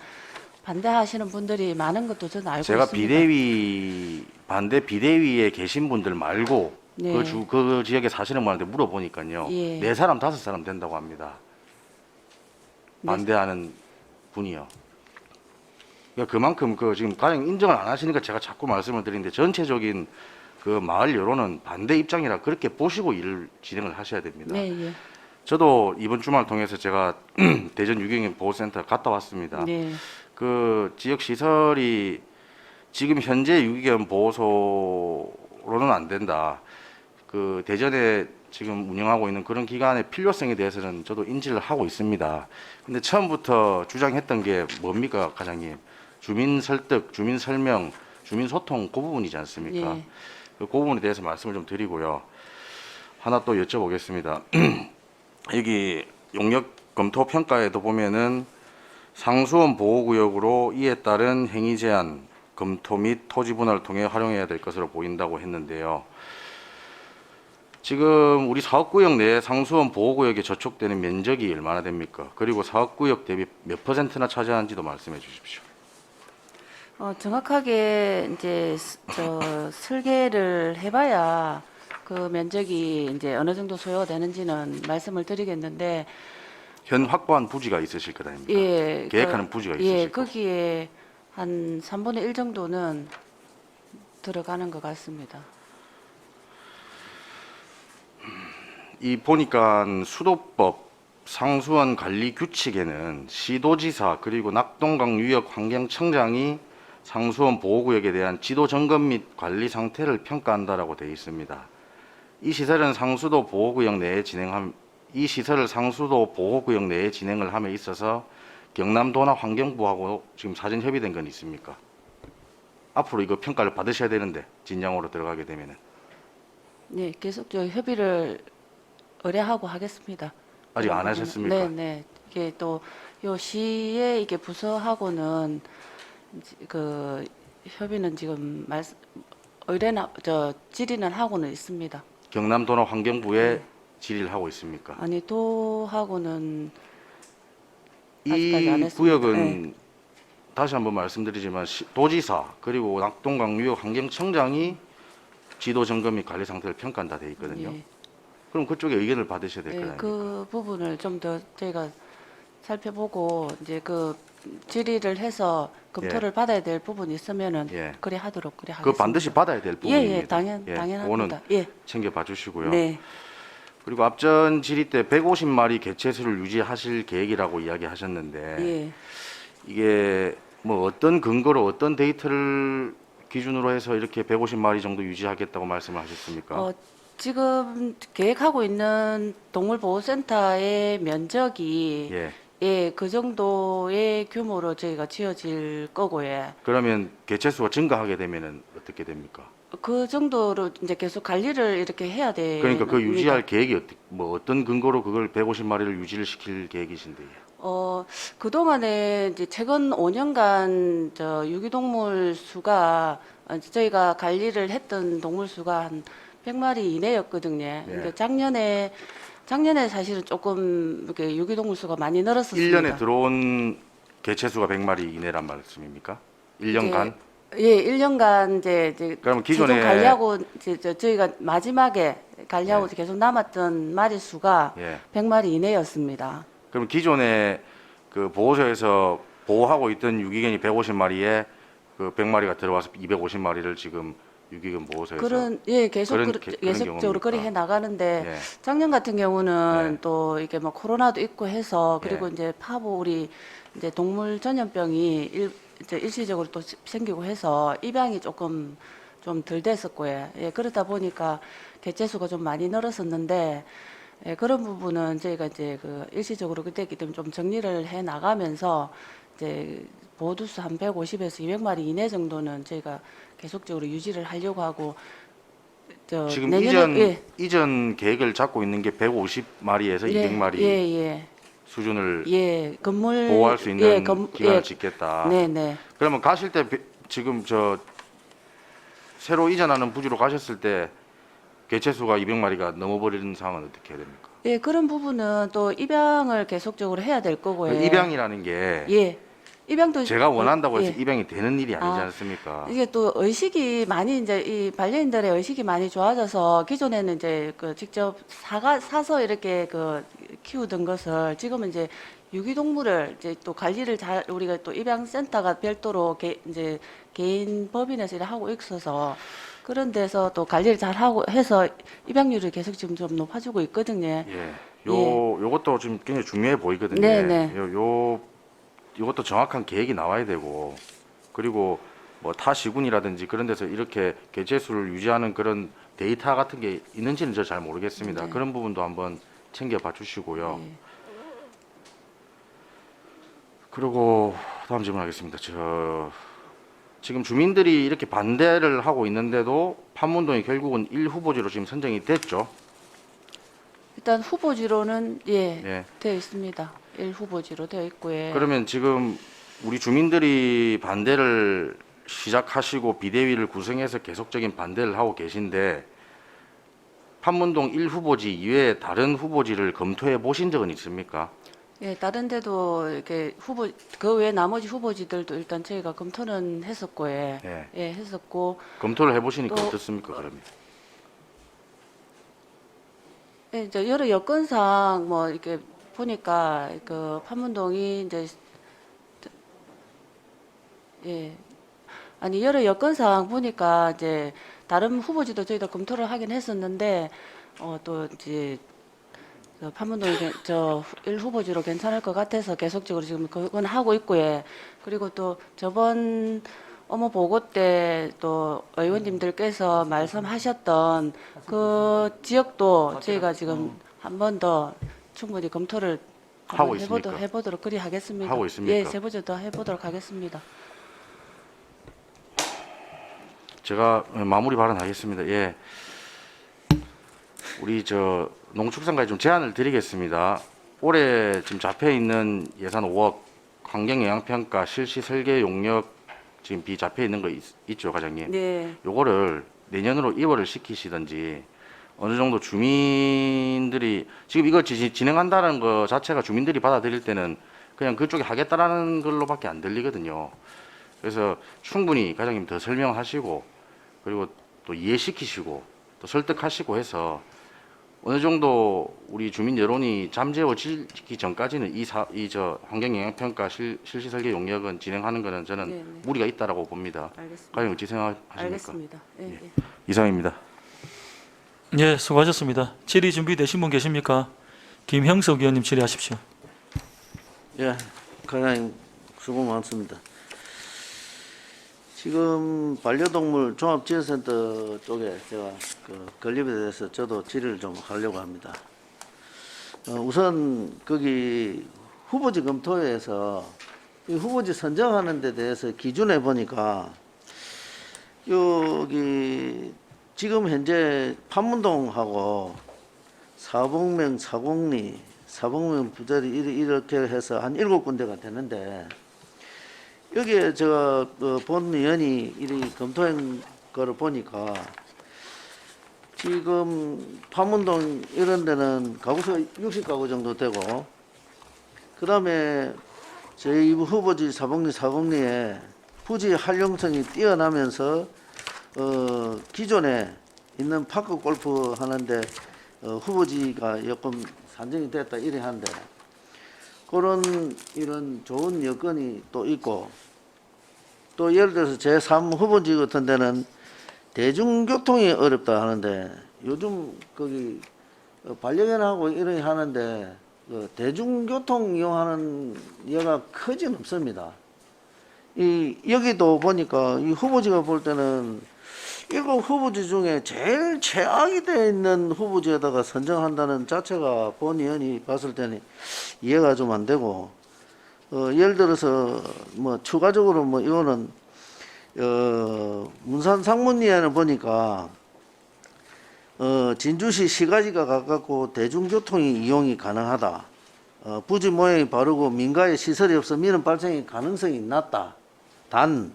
반대하시는 분들이 많은 것도 저는 알고 제가 있습니다. 반대 비대위에 계신 분들 말고 네. 그 지역에 사시는 분한테 물어보니까요. 예. 4사람 5사람 된다고 합니다. 반대하는 분이요. 그러니까 그만큼 지금 가장 인정을 안 하시니까 제가 자꾸 말씀을 드리는데 전체적인 그 마을 여론은 반대 입장이라 그렇게 보시고 일을 진행을 하셔야 됩니다. 네, 예. 저도 이번 주말 통해서 제가 대전 유경인 보호센터 갔다 왔습니다. 네. 그 지역 시설이 지금 현재 유기견 보호소로는 안 된다. 그 대전에 지금 운영하고 있는 그런 기관의 필요성에 대해서는 저도 인지를 하고 있습니다. 근데 처음부터 주장했던 게 뭡니까, 과장님? 주민 설득, 주민 설명, 주민 소통 그 부분이지 않습니까? 예. 그 부분에 대해서 말씀을 좀 드리고요. 하나 또 여쭤보겠습니다. 여기 용역 검토 평가에도 보면은 상수원 보호구역으로 이에 따른 행위 제한, 검토 및 토지 분할을 통해 활용해야 될 것으로 보인다고 했는데요. 지금 우리 사업구역 내에 상수원 보호구역에 저촉되는 면적이 얼마나 됩니까? 그리고 사업구역 대비 몇 %나 차지하는지도 말씀해 주십시오. 정확하게 이제 설계를 해봐야 그 면적이 이제 어느 정도 소요가 되는지는 말씀을 드리겠는데, 현 확보한 부지가 있으실 것 아닙니까? 예, 계획하는 부지가 있으실 예, 거고. 거기에 한 3분의 1 정도는 들어가는 것 같습니다. 이 보니까 수도법 상수원 관리 규칙에는 시도지사 그리고 낙동강 유역 환경청장이 상수원 보호구역에 대한 지도 점검 및 관리 상태를 평가한다라고 되어 있습니다. 이 시설은 상수도 보호구역 내에 진행을 함에 있어서 경남도나 환경부하고 지금 사전 협의된 건 있습니까? 앞으로 이거 평가를 받으셔야 되는데 진양으로 들어가게 되면은 네, 계속 저 협의를 의뢰하고 하겠습니다. 아직 안 하셨습니까? 네, 네. 이게 또 요 시의 이게 부서하고는 그 협의는 지금 질의는 하고는 있습니다. 경남도나 환경부에 네. 질의를 하고 있습니까? 아니 도하고는 아직까지 안 이 했습니다. 구역은 네. 다시 한번 말씀드리지만 도지사 그리고 낙동강 유역 환경청장이 지도 점검 및 관리 상태를 평가한다 되어 있거든요. 예. 그럼 그쪽에 의견을 받으셔야 될 예, 거아닙니까? 그 부분을 좀 더 저희가 살펴보고 이제 그 질의를 해서 검토를 받아야 될 부분이 있으면은 예. 그래 하도록 그래 하겠습니다. 그거 반드시 받아야 될 예, 부분입니다. 예, 당연합니다. 그거는 예, 챙겨봐 주시고요. 네, 그리고 앞전 질의 때 150마리 개체수를 유지하실 계획이라고 이야기하셨는데 예. 이게 뭐 어떤 근거로 어떤 데이터를 기준으로 해서 이렇게 150마리 정도 유지하겠다고 말씀을 하셨습니까? 지금 계획하고 있는 동물보호센터의 면적이 예. 예, 그 정도의 규모로 저희가 지어질 거고요. 그러면 개체수가 증가하게 되면은 어떻게 됩니까? 그 정도로 이제 계속 관리를 이렇게 해야 돼요. 그러니까 그 유지할 계획이 뭐 어떤 근거로 그걸 150마리를 유지를 시킬 계획이신데요? 그동안에 이제 최근 5년간 저 유기동물 수가 저희가 관리를 했던 동물 수가 한 100마리 이내였거든요. 근데 작년에 사실은 조금 이렇게 유기동물 수가 많이 늘었었습니다. 1년에 들어온 개체수가 100마리 이내란 말씀입니까? 1년간? 예, 1년간 이제 그러면 기존 기존에 관리하고 이제 저희가 마지막에 관리하고 계속 남았던 마리 수가 예. 100마리 이내였습니다. 그럼 기존에 그 보호소에서 보호하고 있던 유기견이 150마리에 그 100마리가 들어와서 250마리를 지금 유기견 보호소에서 계속 그런 계속적으로 경우입니까? 그렇게 해 나가는데 예. 작년 같은 경우는 네. 또 이게 뭐 코로나도 있고 해서 그리고 예. 이제 파보 우리 이제 동물 전염병이 이제 일시적으로 또 생기고 해서 입양이 조금 좀 덜 됐었고요. 예, 그러다 보니까 개체수가 좀 많이 늘었었는데 예, 그런 부분은 저희가 이제 그 일시적으로 그때기 때문에 좀 정리를 해 나가면서 이제 보호두수 한 150에서 200마리 이내 정도는 저희가 계속적으로 유지를 하려고 하고 지금 내년에 이전 계획을 잡고 있는 게 150마리에서 200마리 예. 수준을 예, 건물 보호할 수 있는 예, 기간을 짓겠다. 네. 그러면 가실 때 지금 저 새로 이전하는 부지로 가셨을 때 개체수가 200마리가 넘어버리는 상황은 어떻게 해야 됩니까? 예, 그런 부분은 또 입양을 계속적으로 해야 될 거고요. 입양이라는 게 예. 입양도 제가 원한다고 해서 예. 입양이 되는 일이 아니지 아, 않습니까? 이게 또 의식이 많이 이제 이 반려인들의 의식이 많이 좋아져서 기존에는 이제 그 직접 사서 이렇게 그 키우던 것을 지금은 이제 유기동물을 이제 또 관리를 잘 우리가 또 입양센터가 별도로 이제 개인 법인에서 일을 하고 있어서 그런 데서 또 관리를 잘 하고 해서 입양률이 계속 지금 좀 높아지고 있거든요. 예. 요것도 좀 굉장히 중요해 보이거든요. 네네. 요것도 정확한 계획이 나와야 되고 그리고 뭐 타 시군이라든지 그런 데서 이렇게 개체수를 유지하는 그런 데이터 같은 게 있는지는 저 잘 모르겠습니다. 네. 그런 부분도 한번 챙겨봐 주시고요. 예. 그리고 다음 질문하겠습니다. 지금 주민들이 이렇게 반대를 하고 있는데도 판문동이 결국은 1후보지로 지금 선정이 됐죠. 일단 후보지로는 예. 되어 있습니다. 1후보지로 되어 있고요. 그러면 지금 우리 주민들이 반대를 시작하시고 비대위를 구성해서 계속적인 반대를 하고 계신데 판문동 1후보지 이외에 다른 후보지를 검토해 보신 적은 있습니까? 예, 다른 데도 이렇게 그 외 나머지 후보지들도 일단 저희가 검토는 했었고요. 예. 했었고. 검토를 해보시니까 또- 어떻습니까, 그러면? 예, 이제 여러 여건상 뭐 이렇게 보니까 그 판문동이 이제 여러 여건상 보니까 이제 다른 후보지도 저희도 검토를 하긴 했었는데 또 이제 판문동이 저 1후보지로 괜찮을 것 같아서 계속적으로 지금 그건 하고 있고요. 그리고 또 저번 업무 보고 때 또 의원님들께서 말씀하셨던 그 지역도 저희가 지금 한 번 더 충분히 검토를 하고 한번 있습니까? 해보도록 그리 하겠습니다. 하고 있습니까? 예, 세부적으로 해보도록 하겠습니다. 제가 마무리 발언하겠습니다. 예. 우리 농축산과에 좀 제안을 드리겠습니다. 올해 지금 잡혀 있는 예산 5억 환경영향평가 실시 설계 용역 지금 비 잡혀 있는 거 있죠, 과장님? 네. 요거를 내년으로 입원을 시키시든지 어느 정도 주민들이 지금 이거 진행한다는 거 자체가 주민들이 받아들일 때는 그냥 그쪽에 하겠다라는 걸로밖에 안 들리거든요. 그래서 충분히 과장님 더 설명하시고 그리고 또 이해시키시고 또 설득하시고 해서 어느 정도 우리 주민 여론이 잠재워지기 전까지는 저 환경영향평가 실시 설계 용역은 진행하는 거는 저는 네, 네. 무리가 있다라고 봅니다. 알겠습니다. 과장님 어찌 생각하십니까? 알겠습니다. 예. 이상입니다. 예, 수고하셨습니다. 질의 준비되신 분 계십니까? 김형석 의원님 질의하십시오. 예, 과장님 수고 많습니다. 지금 반려동물 종합지원센터 쪽에 제가 그 건립에 대해서 저도 질의를 좀 하려고 합니다. 우선 거기 후보지 검토회에서 이 후보지 선정하는 데 대해서 기준에 보니까 여기 지금 현재 판문동하고 사봉명, 사공리, 사봉명 부자리 이렇게 해서 한 7군데가 되는데 여기에 제가 본 의원이 이 검토한 거를 보니까 지금 판문동 이런 데는 가구수가 60가구 정도 되고 그 다음에 저희 후보지 사봉리, 사공리에 부지 활용성이 뛰어나면서 기존에 있는 파크 골프 하는데 후보지가 조금 산정이 됐다 이래 하는데 그런 이런 좋은 여건이 또 있고 또 예를 들어서 제3 후보지 같은 데는 대중교통이 어렵다 하는데 요즘 거기 반려견하고 이렇게 하는데 대중교통 이용하는 여가 크진 없습니다. 여기도 보니까 이 후보지가 볼 때는 7 후보지 중에 제일 최악이 되어 있는 후보지에다가 선정한다는 자체가 본 의원이 봤을 때는 이해가 좀 안 되고 예를 들어서 뭐 추가적으로 뭐 이거는 문산 상문위에는 보니까 진주시 시가지가 가깝고 대중교통이 이용이 가능하다. 부지 모양이 바르고 민가에 시설이 없어 민원 발생의 가능성이 낮다. 단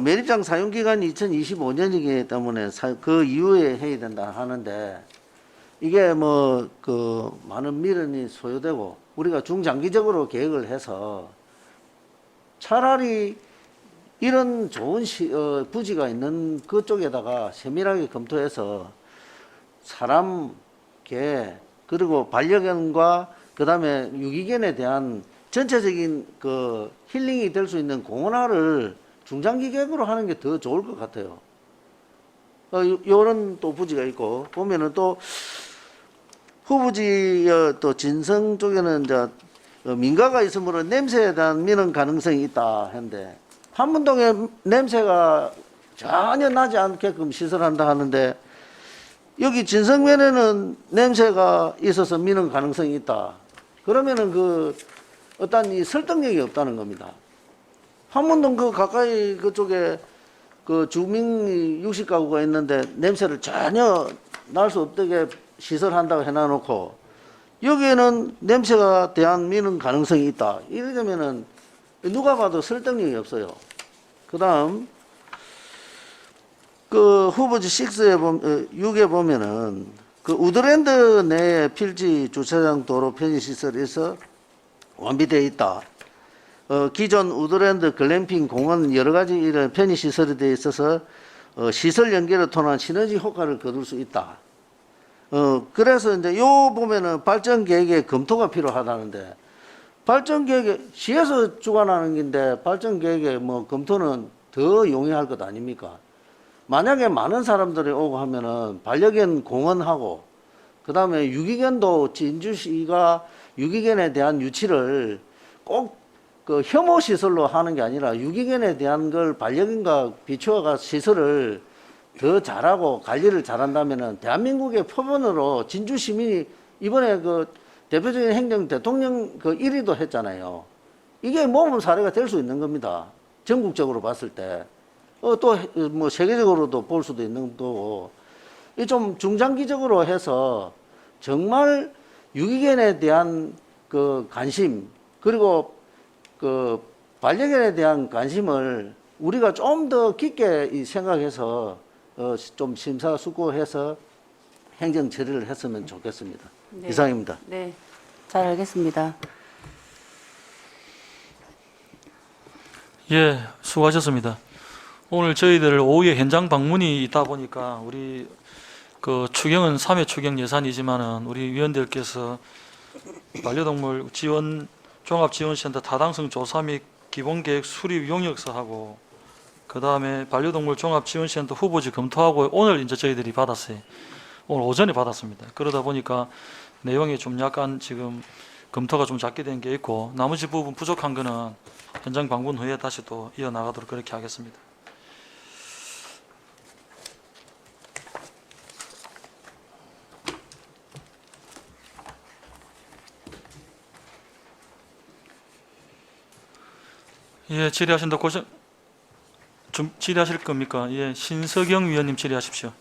매립장 사용기간이 2025년이기 때문에 그 이후에 해야 된다 하는데 이게 뭐 그 많은 민원이 소요되고 우리가 중장기적으로 계획을 해서 차라리 이런 좋은 부지가 있는 그쪽에다가 세밀하게 검토해서 사람, 개, 그리고 반려견과 그 다음에 유기견에 대한 전체적인 그 힐링이 될 수 있는 공원화를 중장기 계획으로 하는 게 더 좋을 것 같아요. 요런 또 부지가 있고, 보면은 또 후부지 또 진성 쪽에는 이제 민가가 있으므로 냄새에 대한 민원 가능성이 있다 했는데, 판문동에 냄새가 전혀 나지 않게끔 시설한다 하는데, 여기 진성면에는 냄새가 있어서 민원 가능성이 있다. 그러면은 그 어떤 이 설득력이 없다는 겁니다. 판문동 그 가까이 그쪽에 그 주민 60가구가 있는데 냄새를 전혀 날 수 없게 시설한다고 해놔놓고 여기에는 냄새가 대한 민원 가능성이 있다. 이래 되면은 누가 봐도 설득력이 없어요. 그 다음 그 후보지 6에 보면은 그 우드랜드 내에 필지 주차장 도로 편의 시설에서 완비되어 있다. 기존 우드랜드 글램핑 공원 여러 가지 이런 편의 시설이 되어 있어서 시설 연계를 통한 시너지 효과를 거둘 수 있다. 그래서 이제 요 보면은 발전 계획에 검토가 필요하다는데 발전 계획에 시에서 주관하는 건데 발전 계획에 뭐 검토는 더 용이할 것 아닙니까? 만약에 많은 사람들이 오고 하면은 반려견 공원하고 그 다음에 유기견도 진주시가 유기견에 대한 유치를 꼭 그 혐오 시설로 하는 게 아니라 유기견에 대한 걸 반려견과 비추어가 시설을 더 잘하고 관리를 잘한다면은 대한민국의 표본으로 진주 시민이 이번에 그 대표적인 행정 대통령 그 1위도 했잖아요. 이게 모범 사례가 될 수 있는 겁니다. 전국적으로 봤을 때. 또 뭐 세계적으로도 볼 수도 있는 거고. 이 좀 중장기적으로 해서 정말 유기견에 대한 그 관심 그리고 그 반려견에 대한 관심을 우리가 좀 더 깊게 생각해서 좀 심사숙고해서 행정 처리를 했으면 좋겠습니다. 네. 이상입니다. 네, 잘 알겠습니다. 예, 수고하셨습니다. 오늘 저희들 오후에 현장 방문이 있다 보니까 우리 그 추경은 3회 추경 예산이지만은 우리 위원들께서 반려동물 지원 종합지원센터 타당성 조사 및 기본계획 수립 용역서하고 그 다음에 반려동물 종합지원센터 후보지 검토하고 오늘 이제 저희들이 받았어요. 오늘 오전에 받았습니다. 그러다 보니까 내용이 좀 약간 지금 검토가 좀 작게 된 게 있고 나머지 부분 부족한 거는 현장 방문 후에 다시 또 이어나가도록 그렇게 하겠습니다. 예, 질의하신다 고정 좀 질의하실 겁니까? 예, 신석영 위원님 질의하십시오.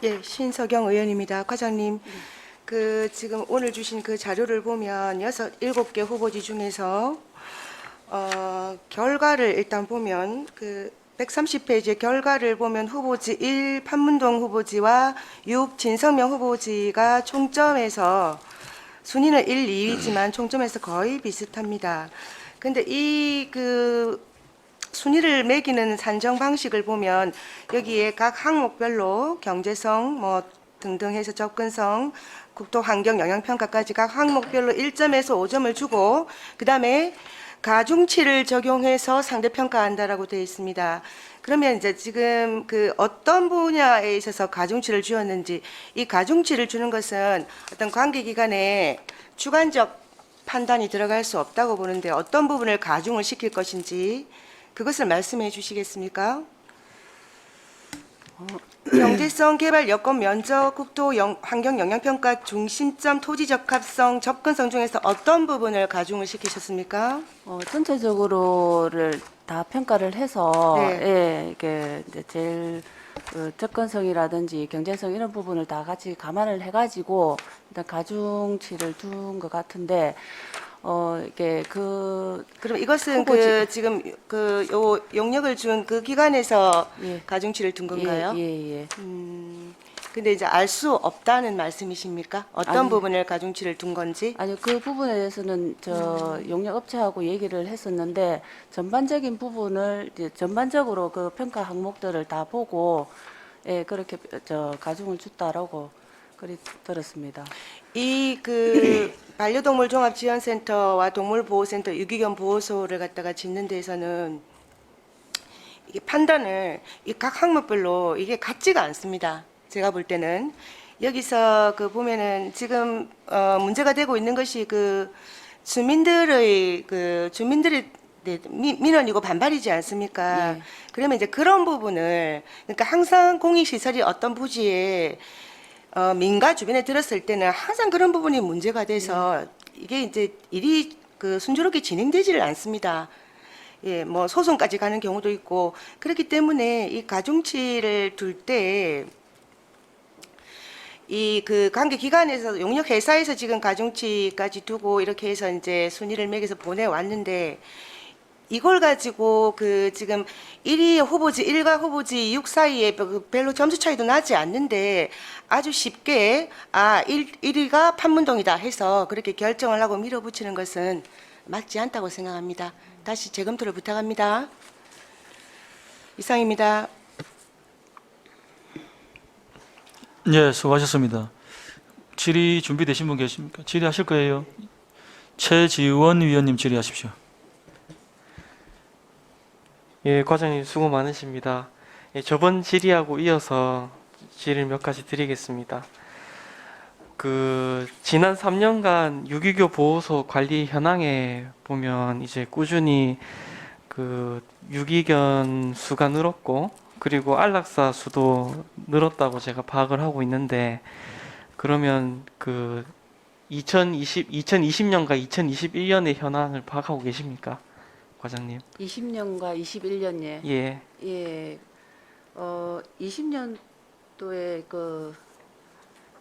예, 신석영 의원입니다. 과장님, 그 지금 오늘 주신 그 자료를 보면 7개 후보지 중에서 결과를 일단 보면 그 130페이지 결과를 보면 후보지 1 판문동 후보지와 6 진성명 후보지가 총점에서 순위는 1, 2위지만 총점에서 거의 비슷합니다. 근데 이 그 순위를 매기는 산정 방식을 보면 여기에 각 항목별로 경제성 뭐 등등 해서 접근성, 국토 환경 영향 평가까지 각 항목별로 1점에서 5점을 주고 그다음에 가중치를 적용해서 상대 평가한다라고 되어 있습니다. 그러면 이제 지금 그 어떤 분야에 있어서 가중치를 주었는지 이 가중치를 주는 것은 어떤 관계 기관에 주관적 판단이 들어갈 수 없다고 보는데 어떤 부분을 가중을 시킬 것인지 그것을 말씀해 주시겠습니까? 경제성, 개발 여건, 면적, 국토 환경 영향 평가 중심점, 토지 적합성, 접근성 중에서 어떤 부분을 가중을 시키셨습니까? 전체적으로를 다 평가를 해서 네. 예, 이게 이제 제일 그 접근성이라든지 경제성 이런 부분을 다 같이 감안을 해가지고 일단 가중치를 둔 것 같은데 이게 그 그럼 이것은 후보지- 그 지금 그 요 용역을 준 그 기관에서 예. 가중치를 둔 건가요? 예. 근데 이제 알 수 없다는 말씀이십니까? 어떤 아니. 부분을 가중치를 둔 건지? 아니 그 부분에 대해서는 저 용역업체하고 얘기를 했었는데 전반적인 부분을 이제 전반적으로 그 평가 항목들을 다 보고 예 그렇게 저 가중을 줬다라고 그리 들었습니다. 이 그 반려동물 종합지원센터와 동물보호센터 유기견 보호소를 갖다가 짓는 데에서는 이게 판단을 이 각 항목별로 이게 같지가 않습니다. 제가 볼 때는 여기서 그 보면은 지금 문제가 되고 있는 것이 그 주민들의 네, 민원이고 반발이지 않습니까? 예. 그러면 이제 그런 부분을 그러니까 항상 공익시설이 어떤 부지에 민가 주변에 들었을 때는 항상 그런 부분이 문제가 돼서 이게 이제 일이 그 순조롭게 진행되지를 않습니다. 예, 뭐 소송까지 가는 경우도 있고 그렇기 때문에 이 가중치를 둘 때 이 그 관계 기관에서 용역 회사에서 지금 가중치까지 두고 이렇게 해서 이제 순위를 매겨서 보내왔는데 이걸 가지고 그 지금 1위 후보지 1과 후보지 6 사이에 별로 점수 차이도 나지 않는데 아주 쉽게 1위가 판문동이다 해서 그렇게 결정을 하고 밀어붙이는 것은 맞지 않다고 생각합니다. 다시 재검토를 부탁합니다. 이상입니다. 예, 수고하셨습니다. 질의 준비되신 분 계십니까? 질의하실 거예요. 최지원 위원님 질의하십시오. 예, 과장님 수고 많으십니다. 예, 저번 질의하고 이어서 질의 몇 가지 드리겠습니다. 그 지난 3년간 유기교 보호소 관리 현황에 보면 이제 꾸준히 그 유기견 수가 늘었고 그리고 안락사 수도 늘었다고 제가 파악을 하고 있는데 그러면 그 2020년과 2021년의 현황을 파악하고 계십니까? 과장님. 20년과 21년에 예. 예, 20년도에 그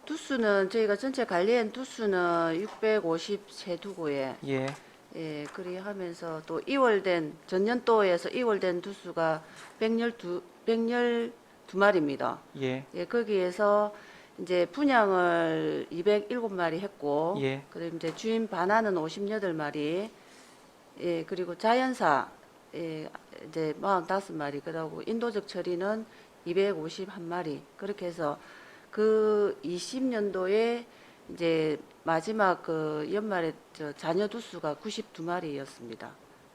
두수는 저희가 전체 관리한 두수는 653두고에 예. 예, 그리 하면서 또 이월된 전년도에서 이월된 두수가 112마리입니다. 예. 예, 거기에서 이제 분양을 207마리 했고, 예. 그리고 이제 주인 반환은 58마리, 예, 그리고 자연사, 예, 이제 45마리, 그러고 인도적 처리는 251마리, 그렇게 해서 그 20년도에 이제 마지막 그 연말에 저 자녀 두수가 92마리였습니다.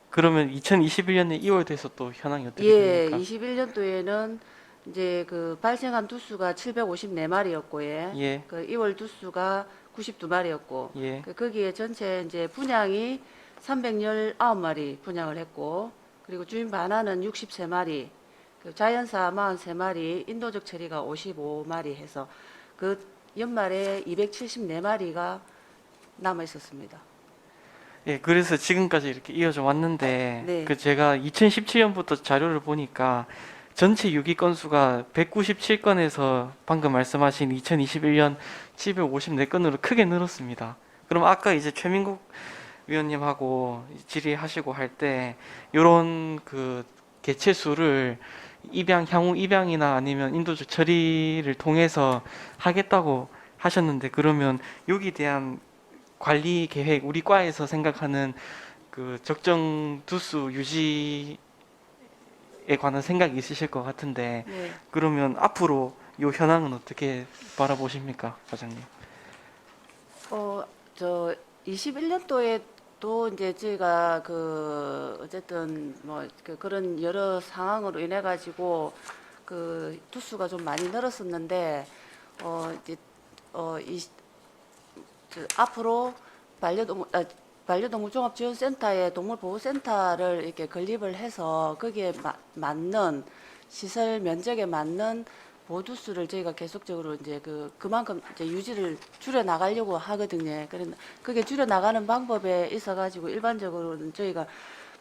그러면 2021년에 2월 돼서 또 현황이 어떻게 예, 됩니까? 21년도에는 이제 그 발생한 두수가 754마리였고, 예. 그 2월 두수가 92마리였고, 예. 거기에 전체 이제 분양이 319마리 분양을 했고, 그리고 주인 반환은 63마리, 그 자연사 43마리, 인도적 처리가 55마리 해서 그 연말에 274마리가 남아 있었습니다. 예, 그래서 지금까지 이렇게 이어져 왔는데, 네. 그 제가 2017년부터 자료를 보니까 전체 유기 건수가 197건에서 방금 말씀하신 2021년 754건으로 크게 늘었습니다. 그럼 아까 이제 최민국 위원님하고 질의하시고 할 때, 요런 그 개체 수를 향후 입양이나 아니면 인도적 처리를 통해서 하겠다고 하셨는데, 그러면 여기 대한 관리 계획, 우리 과에서 생각하는 그 적정 두수 유지에 관한 생각이 있으실 것 같은데, 네. 그러면 앞으로 요 현황은 어떻게 바라보십니까, 과장님? 저 21년도에 또 이제 저희가 그 어쨌든 뭐 그런 여러 상황으로 인해 가지고 그 두수가 좀 많이 늘었었는데 이제 앞으로 반려동물 종합지원센터에 동물보호센터를 이렇게 건립을 해서 거기에 맞는 시설 면적에 맞는 보두수를 저희가 계속적으로 이제 그만큼 이제 유지를 줄여 나가려고 하거든요. 그런데 그게 줄여 나가는 방법에 있어 가지고 일반적으로는 저희가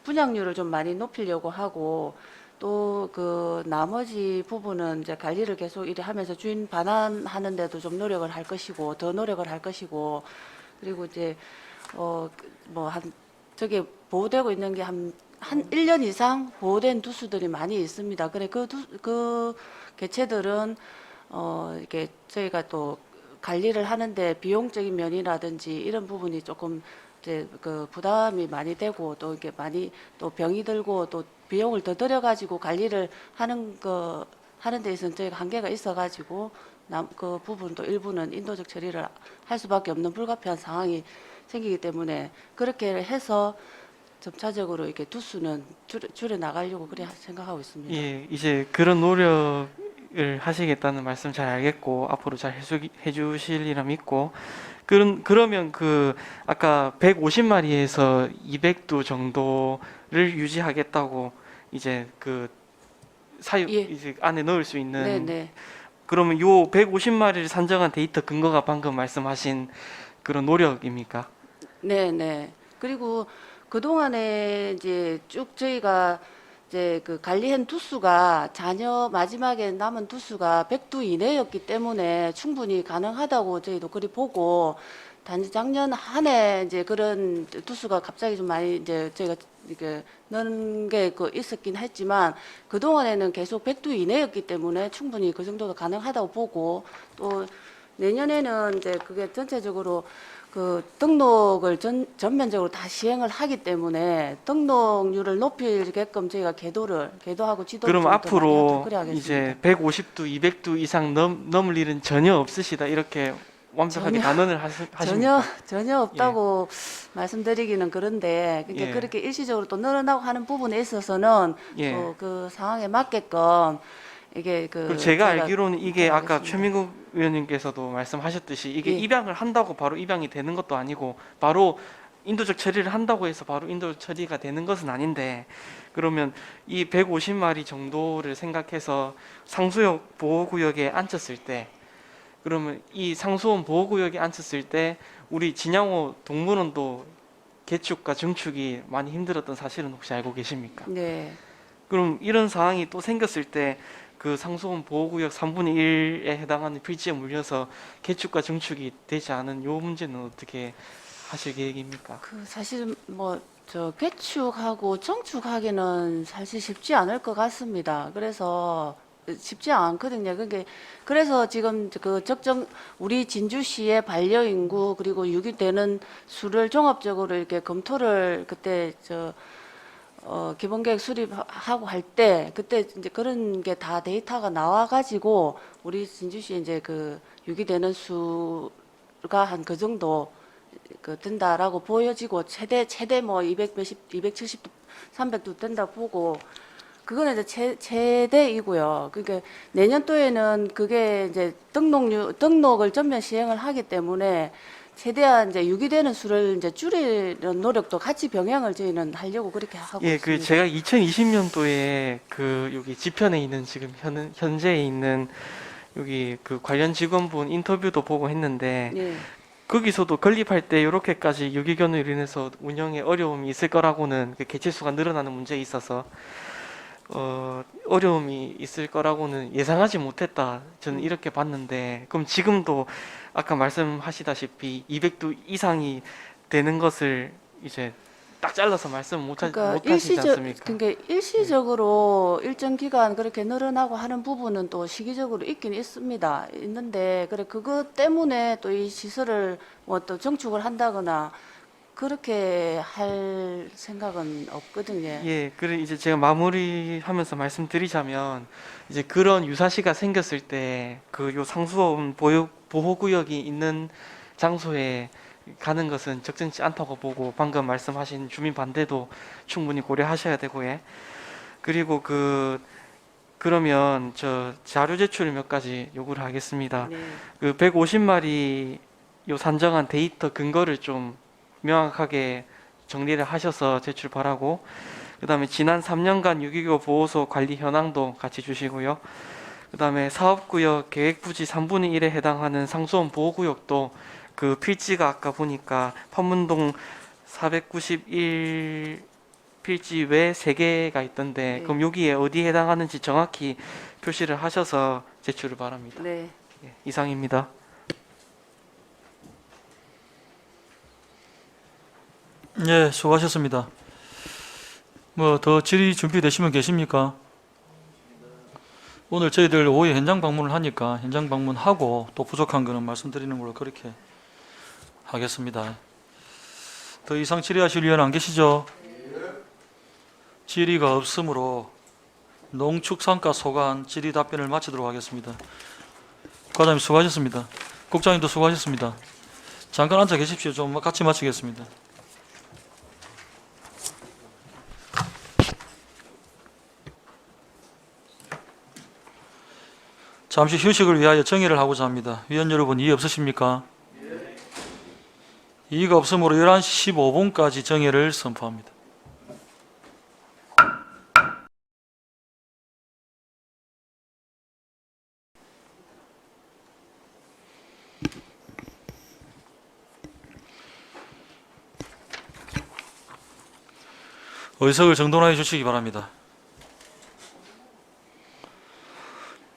분양률을 좀 많이 높이려고 하고, 또 그 나머지 부분은 이제 관리를 계속 이래 하면서 주인 반환하는데도 좀 노력을 할 것이고, 더 노력을 할 것이고, 그리고 이제 저게 보호되고 있는 게 한 1년 이상 보호된 두수들이 많이 있습니다. 그래 그 개체들은 이렇게 저희가 또 관리를 하는데 비용적인 면이라든지 이런 부분이 조금 이제 그 부담이 많이 되고, 또 이렇게 많이 또 병이 들고 또 비용을 더 들여 가지고 관리를 하는 데 있어서는 저희가 한계가 있어 가지고 그 부분도 일부는 인도적 처리를 할 수밖에 없는 불가피한 상황이 생기기 때문에 그렇게 해서 점차적으로 이렇게 두수는 줄여 나가려고 그래 생각하고 있습니다. 예, 이제 그런 노력을 하시겠다는 말씀 잘 알겠고, 앞으로 잘 해주실이라 믿고, 그러면 그 아까 150마리에서 200두 정도를 유지하겠다고 이제 그 예. 이제 안에 넣을 수 있는, 네네. 그러면 요 150마리를 산정한 데이터 근거가 방금 말씀하신 그런 노력입니까? 네네. 그리고 그동안에 이제 쭉 저희가 이제 그 관리한 두수가 마지막에 남은 두수가 100두 이내였기 때문에 충분히 가능하다고 저희도 그리 보고, 단지 작년 한 해 이제 그런 두수가 갑자기 좀 많이 이제 저희가 이렇게 넣은 게 있었긴 했지만, 그동안에는 계속 100두 이내였기 때문에 충분히 그 정도도 가능하다고 보고, 또 내년에는 이제 그게 전체적으로 그 등록을 전면적으로 다 시행을 하기 때문에 등록률을 높이게끔 저희가 계도하고 지도를 그럼 좀 더 많이 앞으로 하도록 그래 하겠습니다. 이제 150두, 200두 이상 넘을 일은 전혀 없으시다, 이렇게 완벽하게 단언을 하십니까? 전혀 없다고 말씀드리기는 그런데, 그러니까 예. 그렇게 일시적으로 또 늘어나고 하는 부분에 있어서는 예. 또 그 상황에 맞게끔 이게 그리고 제가 저희가 알기로는 이게 아까 하겠습니다. 최민국 의원님께서도 말씀하셨듯이 이게 예. 입양을 한다고 바로 입양이 되는 것도 아니고, 바로 인도적 처리를 한다고 해서 바로 인도적 처리가 되는 것은 아닌데, 그러면 이 150마리 정도를 생각해서 상수역 보호구역에 앉혔을 때, 그러면 이 상수원 보호구역에 앉혔을 때 우리 진양호 동물원도 개축과 증축이 많이 힘들었던 사실은 혹시 알고 계십니까? 네. 그럼 이런 상황이 또 생겼을 때 그 상수원 보호구역 3분의 1에 해당하는 필지에 물려서 개축과 증축이 되지 않은 요 문제는 어떻게 하실 계획입니까? 사실 개축하고 정축하기는 사실 쉽지 않을 것 같습니다. 그래서 쉽지 않거든요. 그래서 지금 우리 진주시의 반려인구 그리고 유기되는 수를 종합적으로 이렇게 검토를 그때 기본계획 수립하고 할 때, 그때 이제 그런 게 다 데이터가 나와가지고 우리 진주시에 이제 그 유기되는 수가 한 그 정도 된다라고 보여지고, 최대 뭐 270도 300도 된다 보고, 그거는 이제 최대이고요. 그러니까 내년도에는 그게 이제 등록을 전면 시행을 하기 때문에 최대한 이제 유기되는 수를 이제 줄이는 노력도 같이 병행을 저희는 하려고 그렇게 하고 예, 있습니다. 그 제가 2020년도에 그 여기 지편에 있는 지금 현재에 있는 여기 그 관련 직원분 인터뷰도 보고 했는데 예. 거기서도 건립할 때 이렇게까지 유기견으로 인해서 운영에 어려움이 있을 거라고는 그 개체수가 늘어나는 문제에 있어서 어려움이 있을 거라고는 예상하지 못했다. 저는 이렇게 봤는데 그럼 지금도 아까 말씀하시다시피 200도 이상이 되는 것을 이제 딱 잘라서 말씀 못 하시지 않습니까? 그러니까 일시적으로 일정 기간 그렇게 늘어나고 하는 부분은 또 시기적으로 있긴 있습니다. 있는데 그래 그것 때문에 또 이 시설을 뭐 또 정축을 한다거나 그렇게 할 생각은 없거든요. 예, 그래 이제 제가 마무리하면서 말씀드리자면 이제 그런 유사시가 생겼을 때 그 요 상수원 보호구역이 있는 장소에 가는 것은 적절치 않다고 보고 방금 말씀하신 주민 반대도 충분히 고려하셔야 되고요. 그리고 그러면 저 자료 제출을 몇 가지 요구를 하겠습니다. 네. 그 150마리 요 산정한 데이터 근거를 좀 명확하게 정리를 하셔서 제출 바라고, 그다음에 지난 3년간 유기견 보호소 관리 현황도 같이 주시고요. 그다음에 사업구역 계획부지 3분의 1에 해당하는 상수원 보호구역도 그 필지가 아까 보니까 판문동 491 필지 외 3개가 있던데 네. 그럼 여기에 어디에 해당하는지 정확히 표시를 하셔서 제출을 바랍니다. 네. 예, 이상입니다. 예, 수고하셨습니다. 뭐 더 질의 준비되시면 계십니까? 오늘 저희들 오후에 현장 방문을 하니까 현장 방문하고 또 부족한 거는 말씀드리는 걸로 그렇게 하겠습니다. 더 이상 질의하실 위원 안 계시죠? 질의가 없으므로 농축산가 소관 질의 답변을 마치도록 하겠습니다. 과장님 수고하셨습니다. 국장님도 수고하셨습니다. 잠깐 앉아 계십시오. 좀 같이 마치겠습니다. 잠시 휴식을 위하여 정의를 하고자 합니다. 위원 여러분, 이의 없으십니까? 이의가 없으므로 11시 15분까지 정의를 선포합니다. 의석을 정돈하여 주시기 바랍니다.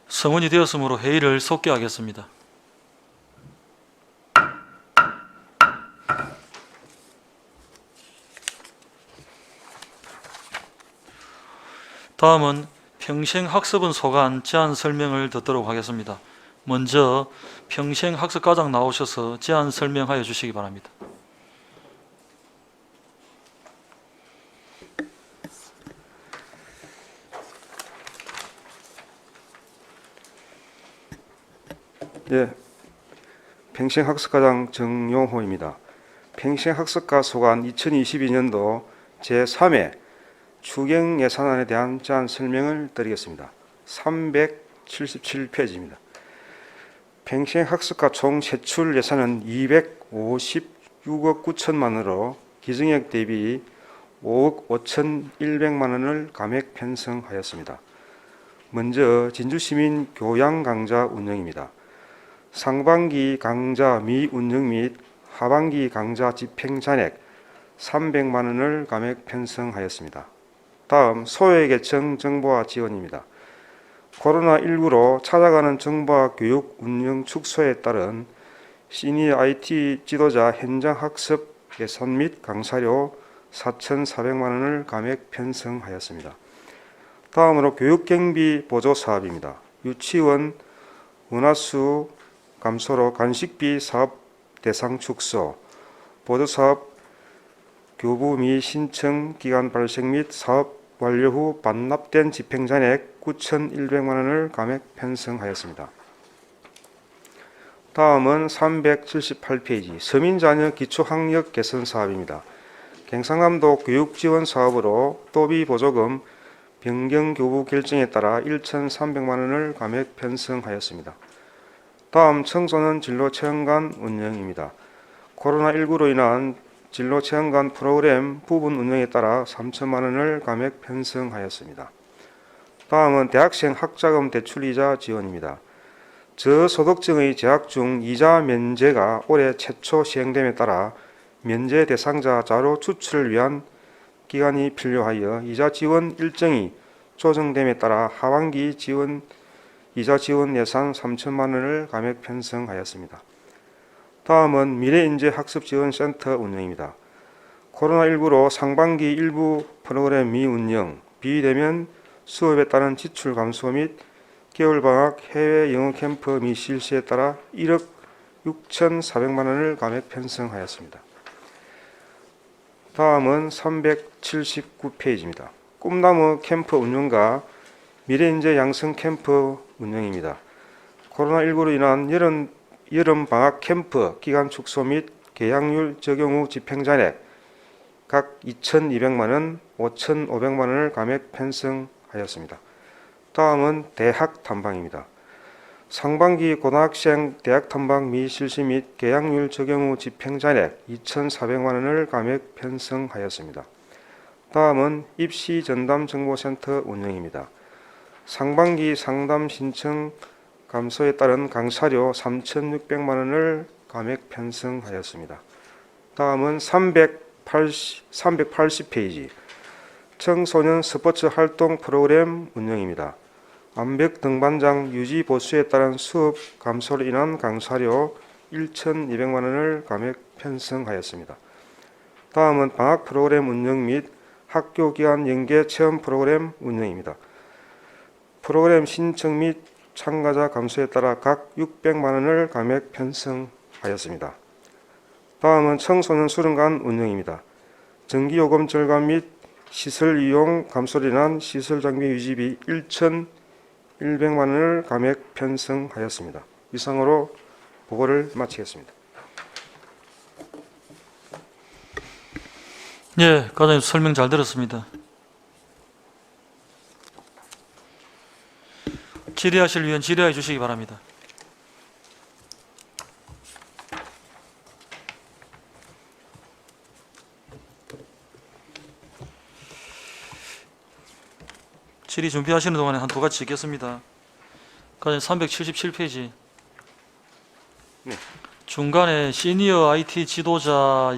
성원이 되었으므로 회의를 속개하겠습니다. 다음은 평생학습은 소관 제안 설명을 듣도록 하겠습니다. 먼저 평생학습과장 나오셔서 제안 설명하여 주시기 바랍니다. 예, 평생학습과장 정용호입니다. 평생학습과 소관 2022년도 제3회 추경예산안에 대한 제안 설명을 드리겠습니다. 377페이지입니다. 평생학습과 총 세출 예산은 256억 9천만 원으로 기증액 대비 5억 5,100만 원을 감액 편성하였습니다. 먼저 진주시민 교양 강좌 운영입니다. 상반기 강좌 미운영 및 하반기 강좌 집행 잔액 300만 원을 감액 편성하였습니다. 다음 소외계층 정보화 지원입니다. 코로나19로 찾아가는 정보화 교육 운영 축소에 따른 시니어 IT 지도자 현장 학습 예산 및 강사료 4,400만 원을 감액 편성하였습니다. 다음으로 교육경비 보조 사업입니다. 유치원 문화수 감소로 간식비 사업 대상 축소, 보조사업 교부 미 신청 기간 발생 및 사업 완료 후 반납된 집행잔액 9,100만 원을 감액 편성하였습니다. 다음은 378페이지 서민자녀 기초학력 개선 사업입니다. 경상남도 교육지원 사업으로 또비 보조금 변경 교부 결정에 따라 1,300만 원을 감액 편성하였습니다. 다음 청소년 진로 체험관 운영입니다. 코로나19로 인한 진로 체험관 프로그램 부분 운영에 따라 3천만 원을 감액 편성하였습니다. 다음은 대학생 학자금 대출이자 지원입니다. 저소득층의 재학 중 이자 면제가 올해 최초 시행됨에 따라 면제 대상자 자료 추출을 위한 기간이 필요하여 이자 지원 일정이 조정됨에 따라 하반기 이자 지원 예산 3천만 원을 감액 편성하였습니다. 다음은 미래인재학습지원센터 운영입니다. 코로나19로 상반기 일부 프로그램 미운영, 비대면 수업에 따른 지출 감소 및 겨울방학 해외 영어 캠프 미실시에 따라 1억 6,400만 원을 감액 편성하였습니다. 다음은 379페이지입니다. 꿈나무 캠프 운영과 미래인재 양성 캠프 운영입니다. 코로나19로 인한 여름방학 캠프 기간 축소 및 개학률 적용 후 집행잔액 각 2,200만 원, 5,500만 원을 감액 편성하였습니다. 다음은 대학 탐방입니다. 상반기 고등학생 대학 탐방 미실시 및 개학률 적용 후 집행잔액 2,400만 원을 감액 편성하였습니다. 다음은 입시 전담 정보센터 운영입니다. 상반기 상담 신청 감소에 따른 강사료 3,600만 원을 감액 편성하였습니다. 다음은 380페이지 청소년 스포츠 활동 프로그램 운영입니다. 암벽 등반장 유지 보수에 따른 수업 감소로 인한 강사료 1,200만 원을 감액 편성하였습니다. 다음은 방학 프로그램 운영 및 학교 기간 연계 체험 프로그램 운영입니다. 프로그램 신청 및 참가자 감소에 따라 각 600만 원을 감액 편성하였습니다. 다음은 청소년 수련관 운영입니다. 전기요금 절감 및 시설 이용 감소로 인한 시설 장비 유지비 1,100만 원을 감액 편성하였습니다. 이상으로 보고를 마치겠습니다. 예, 과장님 설명 잘 들었습니다. 질의하실 위원 질의해 주시기 바랍니다. 질의 준비하시는 동안에 한 두 가지 읽겠습니다. 과장님 377페이지. 네. 중간에 시니어 IT 지도자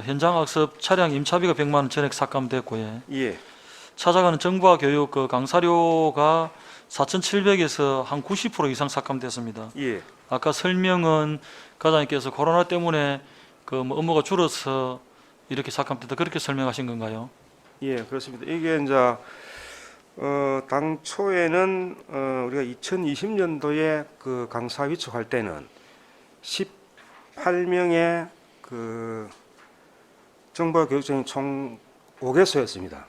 현장 학습 차량 임차비가 100만 원 전액 삭감됐고요. 예. 찾아가는 정보화 교육 강사료가 4,700에서 한 90% 이상 삭감됐습니다. 예. 아까 설명은 과장님께서 코로나 때문에 뭐 업무가 줄어서 이렇게 삭감됐다 그렇게 설명하신 건가요? 예, 그렇습니다. 이게 이제 당초에는 우리가 2020년도에 그 강사 위촉할 때는 18명의 그 정보화 교육장이 총 5개소였습니다.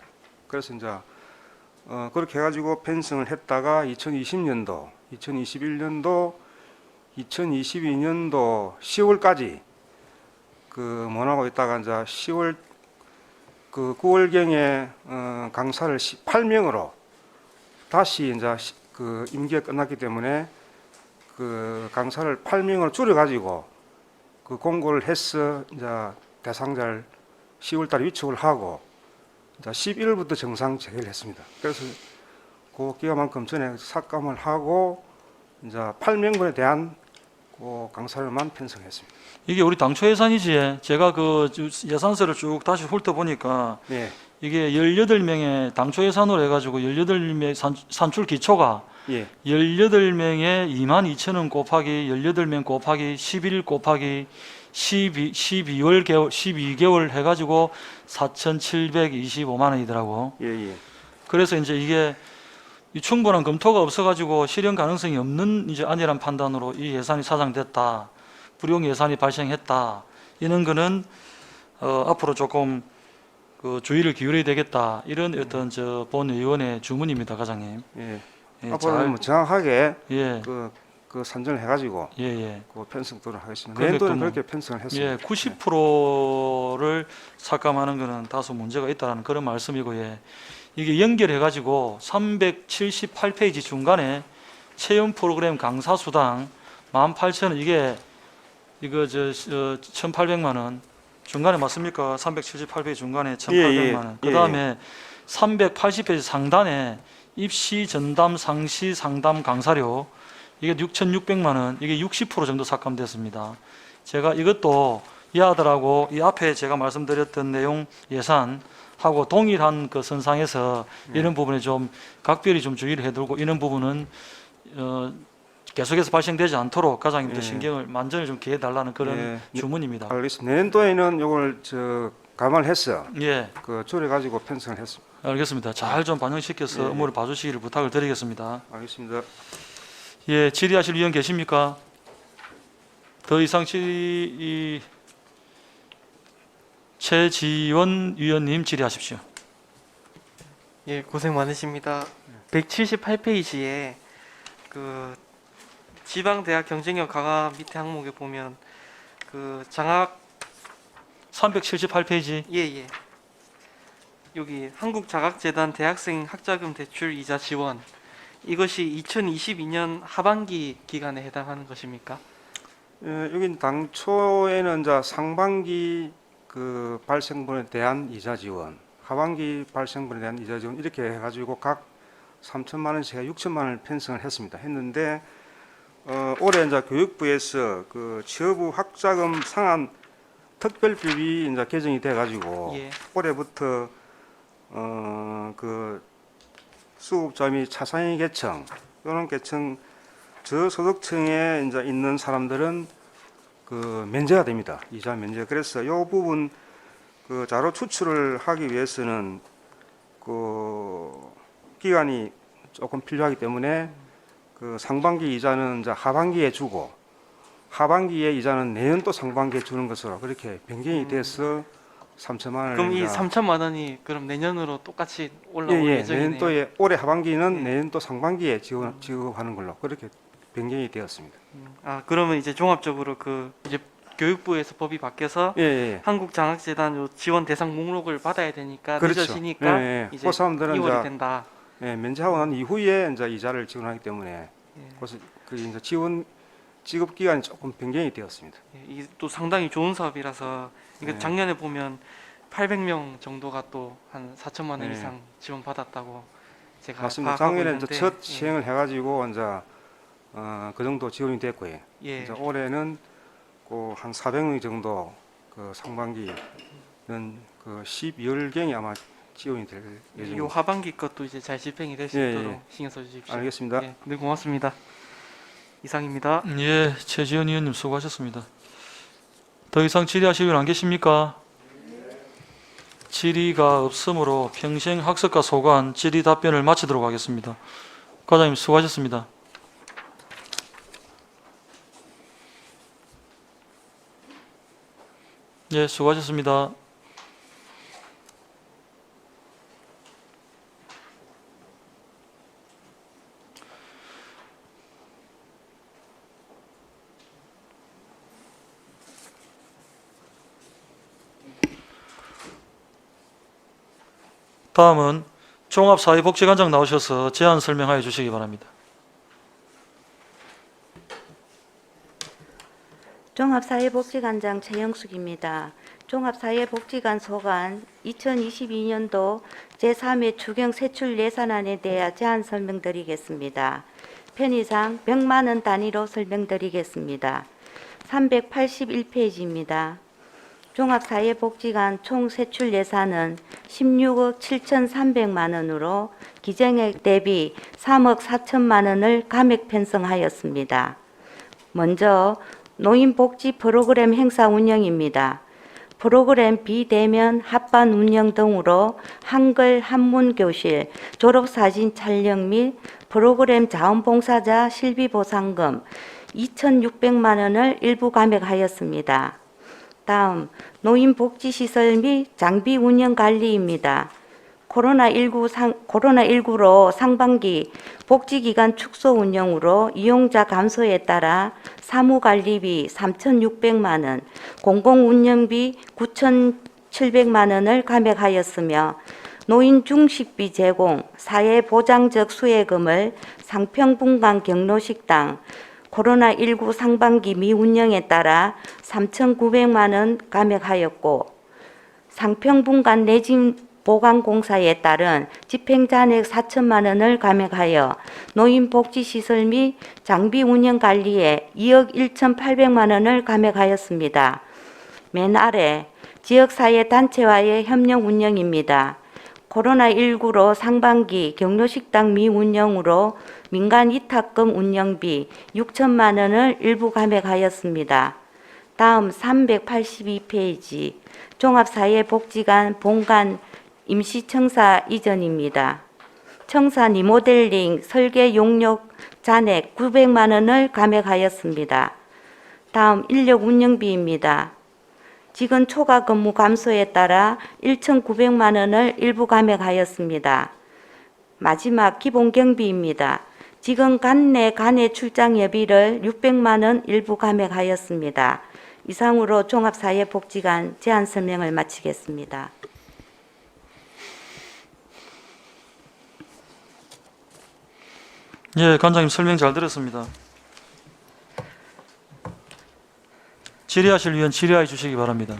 그래서 이제 그렇게 해가지고 편성을 했다가 2020년도, 2021년도, 2022년도 10월까지 원하고 있다가 이제 10월 9월경에 강사를 18명으로 다시 이제 임기가 끝났기 때문에 강사를 8명으로 줄여가지고 공고를 해서 이제 대상자를 10월달에 위촉을 하고 이제 11월부터 정상 재개를 했습니다. 그래서 그 기간만큼 전에 삭감을 하고 이제 8명분에 대한 강사료만 편성했습니다. 이게 우리 당초 예산이지. 제가 예산서를 쭉 다시 훑어보니까 네. 이게 18명의 당초 예산으로 해가지고 18명 산출 기초가 예. 18명에 22,000원 곱하기 18명 곱하기 11 곱하기 12개월 해가지고 4,725만 원이더라고. 예, 예. 그래서 이제 이게 충분한 검토가 없어가지고 실현 가능성이 없는 이제 안일한 판단으로 이 예산이 사장됐다, 불용 예산이 발생했다, 이런 거는 앞으로 조금 주의를 기울여야 되겠다, 이런 어떤 본 의원의 주문입니다, 과장님. 예. 예, 앞으로는 뭐 정확하게 예, 그 산정을 해가지고 예. 편성도록 하겠습니다. 그런데 내년도는 또 뭐- 그렇게 편성을 했습니다. 예, 90%를 삭감하는 것은 다소 문제가 있다는 그런 말씀이고, 예. 이게 연결해 가지고 378페이지 중간에 체험 프로그램 강사 수당 18,000원 이거 1,800만 원 중간에 맞습니까? 378페이지 중간에 1,800만 원. 그다음에 380페이지 상단에 입시 전담 상시 상담 강사료 이게 6,600만 원. 이게 60% 정도 삭감됐습니다. 제가 이것도 이 아들하고 이 앞에 제가 말씀드렸던 내용 예산하고 동일한 그 선상에서 이런 부분에 좀 각별히 좀 주의를 해두고 이런 부분은 계속해서 발생되지 않도록 과장님도 신경을 만전을 좀 기해달라는 그런 주문입니다. 알겠습니다. 내년도에는 이걸 감안해서 예, 조례 가지고 편성을 했습니다. 알겠습니다. 잘 좀 반영시켜서 업무를 봐주시기를 부탁을 드리겠습니다. 알겠습니다. 예, 질의하실 위원 계십니까? 더 이상 최지원 위원님 질의하십시오. 예, 고생 많으십니다. 178페이지에 그 지방대학 경쟁력 강화 밑에 항목에 보면 그 장학 378페이지. 예. 여기 한국자각재단 대학생 학자금 대출 이자 지원 이것이 2022년 하반기 기간에 해당하는 것입니까? 여긴 당초에는 상반기 발생분에 대한 이자 지원, 하반기 발생분에 대한 이자 지원 이렇게 해가지고 각 3천만 원씩 6천만 원을 편성을 했는데 올해 교육부에서 취업부 학자금 상한 특별법이 개정이 돼가지고 올해부터 수급자 및 차상위 계층 이런 계층 저소득층에 있는 사람들은 면제가 됩니다. 이자 면제. 그래서 이 부분 자료 추출을 하기 위해서는 기간이 조금 필요하기 때문에 상반기 이자는 하반기에 주고 하반기에 이자는 내년도 상반기에 주는 것으로 그렇게 변경이 돼서 3천만 원. 그럼 이 3천만 원이 그럼 내년으로 똑같이 올라올 예정이네요. 내년도에 올해 하반기는 내년도 상반기에 지급하는 걸로 그렇게 변경이 되었습니다. 그러면 이제 종합적으로 이제 교육부에서 법이 바뀌어서 한국장학재단 요 지원 대상 목록을 받아야 되니까 그렇죠. 늦어지니까 이제 그 사람들은 2월이 된다. 면제하고 난 이후에 이자를 지원하기 때문에 그래서 지원 지급 기간이 조금 변경이 되었습니다. 이게 또 상당히 좋은 사업이라서 이거 작년에 보면 800명 정도가 또 한 4천만 원 이상 지원 받았다고 제가 맞습니다. 파악하고 작년에 있는데, 첫 시행을 해가지고 그 정도 지원이 됐고요. 이제 올해는 한 400명 정도 상반기는 12월경에 아마 지원이 될 이 예정입니다. 하반기 것도 이제 잘 집행이 될 수 있도록 신경 써주십시오. 알겠습니다. 네, 고맙습니다. 이상입니다. 예, 최지원 의원님 수고하셨습니다. 더 이상 질의하실 분 안 계십니까? 질의가 없으므로 평생 학습과 소관 질의 답변을 마치도록 하겠습니다. 과장님 수고하셨습니다. 예, 수고하셨습니다. 다음은 종합사회복지관장 나오셔서 제안 설명하여 주시기 바랍니다. 종합사회복지관장 최영숙입니다. 종합사회복지관 소관 2022년도 제3회 추경 세출 예산안에 대해 제안 설명드리겠습니다. 편의상 100만 원 단위로 설명드리겠습니다. 381페이지입니다. 종합사회복지관 총 세출 예산은 16억 7,300만 원으로 기정액 대비 3억 4천만 원을 감액 편성하였습니다. 먼저 노인복지 프로그램 행사 운영입니다. 프로그램 비대면 합반 운영 등으로 한글 한문교실, 졸업사진 촬영 및 프로그램 자원봉사자 실비보상금 2,600만 원을 일부 감액하였습니다. 다음 노인복지시설 및 장비 운영 관리입니다. 코로나19로 상반기 복지기관 축소 운영으로 이용자 감소에 따라 사무관리비 3,600만 원, 공공운영비 9,700만 원을 감액하였으며 노인 중식비 제공, 사회보장적 수혜금을 상평분간 경로식당, 코로나19 상반기 미운영에 따라 3,900만 원 감액하였고 상평분간 내진 보강공사에 따른 집행잔액 4천만 원을 감액하여 노인복지시설 및 장비 운영 관리에 2억 1,800만 원을 감액하였습니다. 맨 아래 지역사회 단체와의 협력 운영입니다. 코로나19로 상반기 경로식당 미운영으로 민간 위탁금 운영비 6천만 원을 일부 감액하였습니다. 다음 382페이지 종합사회복지관 본관 임시청사 이전입니다. 청사 리모델링 설계 용역 잔액 900만 원을 감액하였습니다. 다음 인력 운영비입니다. 직원 초과 근무 감소에 따라 1,900만 원을 일부 감액하였습니다. 마지막 기본 경비입니다. 직원 간내 간외 출장 예비를 600만 원 일부 감액하였습니다. 이상으로 종합사회복지관 제안 설명을 마치겠습니다. 예, 관장님 설명 잘 들었습니다. 질의하실 위원 질의해 주시기 바랍니다.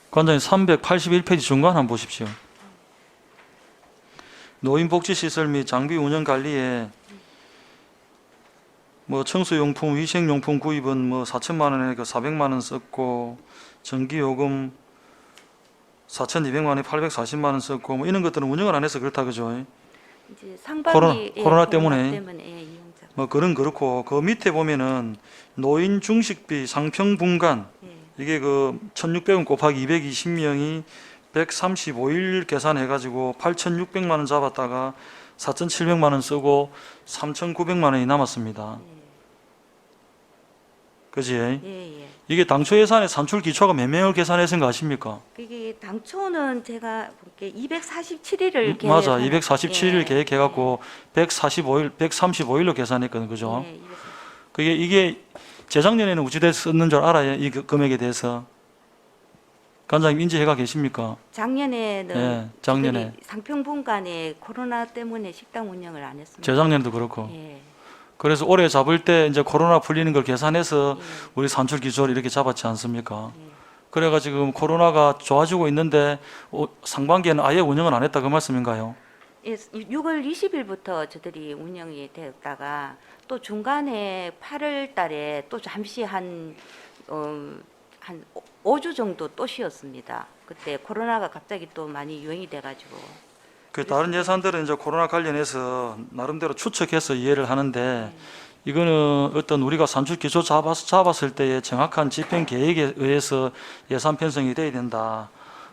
관장님 381페이지 중간 한번 보십시오. 노인복지시설 및 장비 운영 관리에 뭐 청소용품, 위생용품 구입은 뭐 4천만 원에 400만 원 썼고 전기요금 4,200만 원에 840만 원 썼고 뭐 이런 것들은 운영을 안 해서 그렇다 그죠? 이제 상반기 코로나 때문에 이용자. 뭐 그런 그렇고 그 밑에 보면은 노인 중식비 상평분간 이게 그 1,600원 곱하기 220명이 135일 계산해가지고 8,600만 원 잡았다가 4,700만 원 쓰고 3,900만 원이 남았습니다. 그지? 예. 이게 당초 예산의 산출 기초가 몇 명을 계산해서 거 아십니까? 그게 당초는 제가 볼게 247일을 계획. 맞아, 247일 계획해갖고 135일로 계산했거든, 그죠? 예, 그게 이게 재작년에는 우찌돼서 썼는 줄 알아요, 이 금액에 대해서. 관장님 인지해가 계십니까? 작년에는 예, 작년에. 상평분간에 코로나 때문에 식당 운영을 안 했습니다. 재작년에도 그렇고. 예. 그래서 올해 잡을 때 이제 코로나 풀리는 걸 계산해서 예. 우리 산출 기조를 이렇게 잡았지 않습니까? 예. 그래가 지금 코로나가 좋아지고 있는데 상반기에는 아예 운영을 안 했다 그 말씀인가요? 예, 6월 20일부터 저들이 운영이 되었다가 또 중간에 8월 달에 또 잠시 한 5주 정도 또 쉬었습니다. 그때 코로나가 갑자기 또 많이 유행이 돼가지고. 그 다른 예산들은 이제 코로나 관련해서 나름대로 추측해서 이해를 하는데 이거는 어떤 우리가 산출 기조 잡았을 때의 정확한 집행 계획에 의해서 예산 편성이 돼야 된다.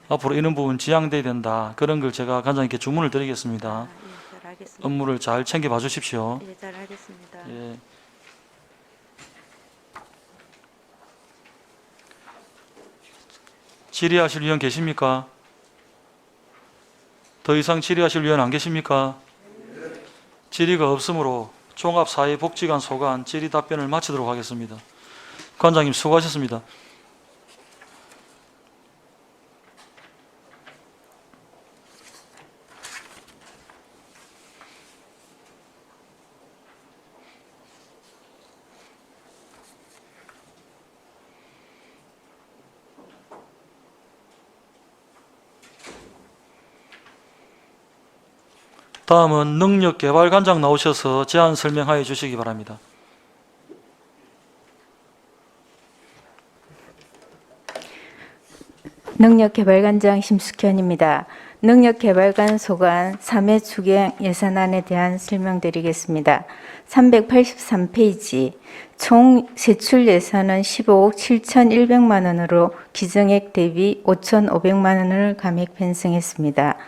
앞으로 이런 부분 지양돼야 된다. 그런 걸 제가 관장님께 주문을 드리겠습니다. 예, 잘 알겠습니다. 업무를 잘 챙겨봐 주십시오. 예, 잘 알겠습니다. 예. 질의하실 위원 계십니까? 더 이상 질의하실 위원 안 계십니까? 질의가 없으므로 종합사회복지관 소관 질의 답변을 마치도록 하겠습니다. 관장님 수고하셨습니다. 다음은 능력개발관장 나오셔서 제안 설명하여 주시기 바랍니다. 능력개발관장 심숙현입니다. 능력개발관 소관 3회 추경 예산안에 대한 설명드리겠습니다. 383페이지 총 세출 예산은 15억 7,100만 원으로 기정액 대비 5,500만 원을 감액 편성했습니다.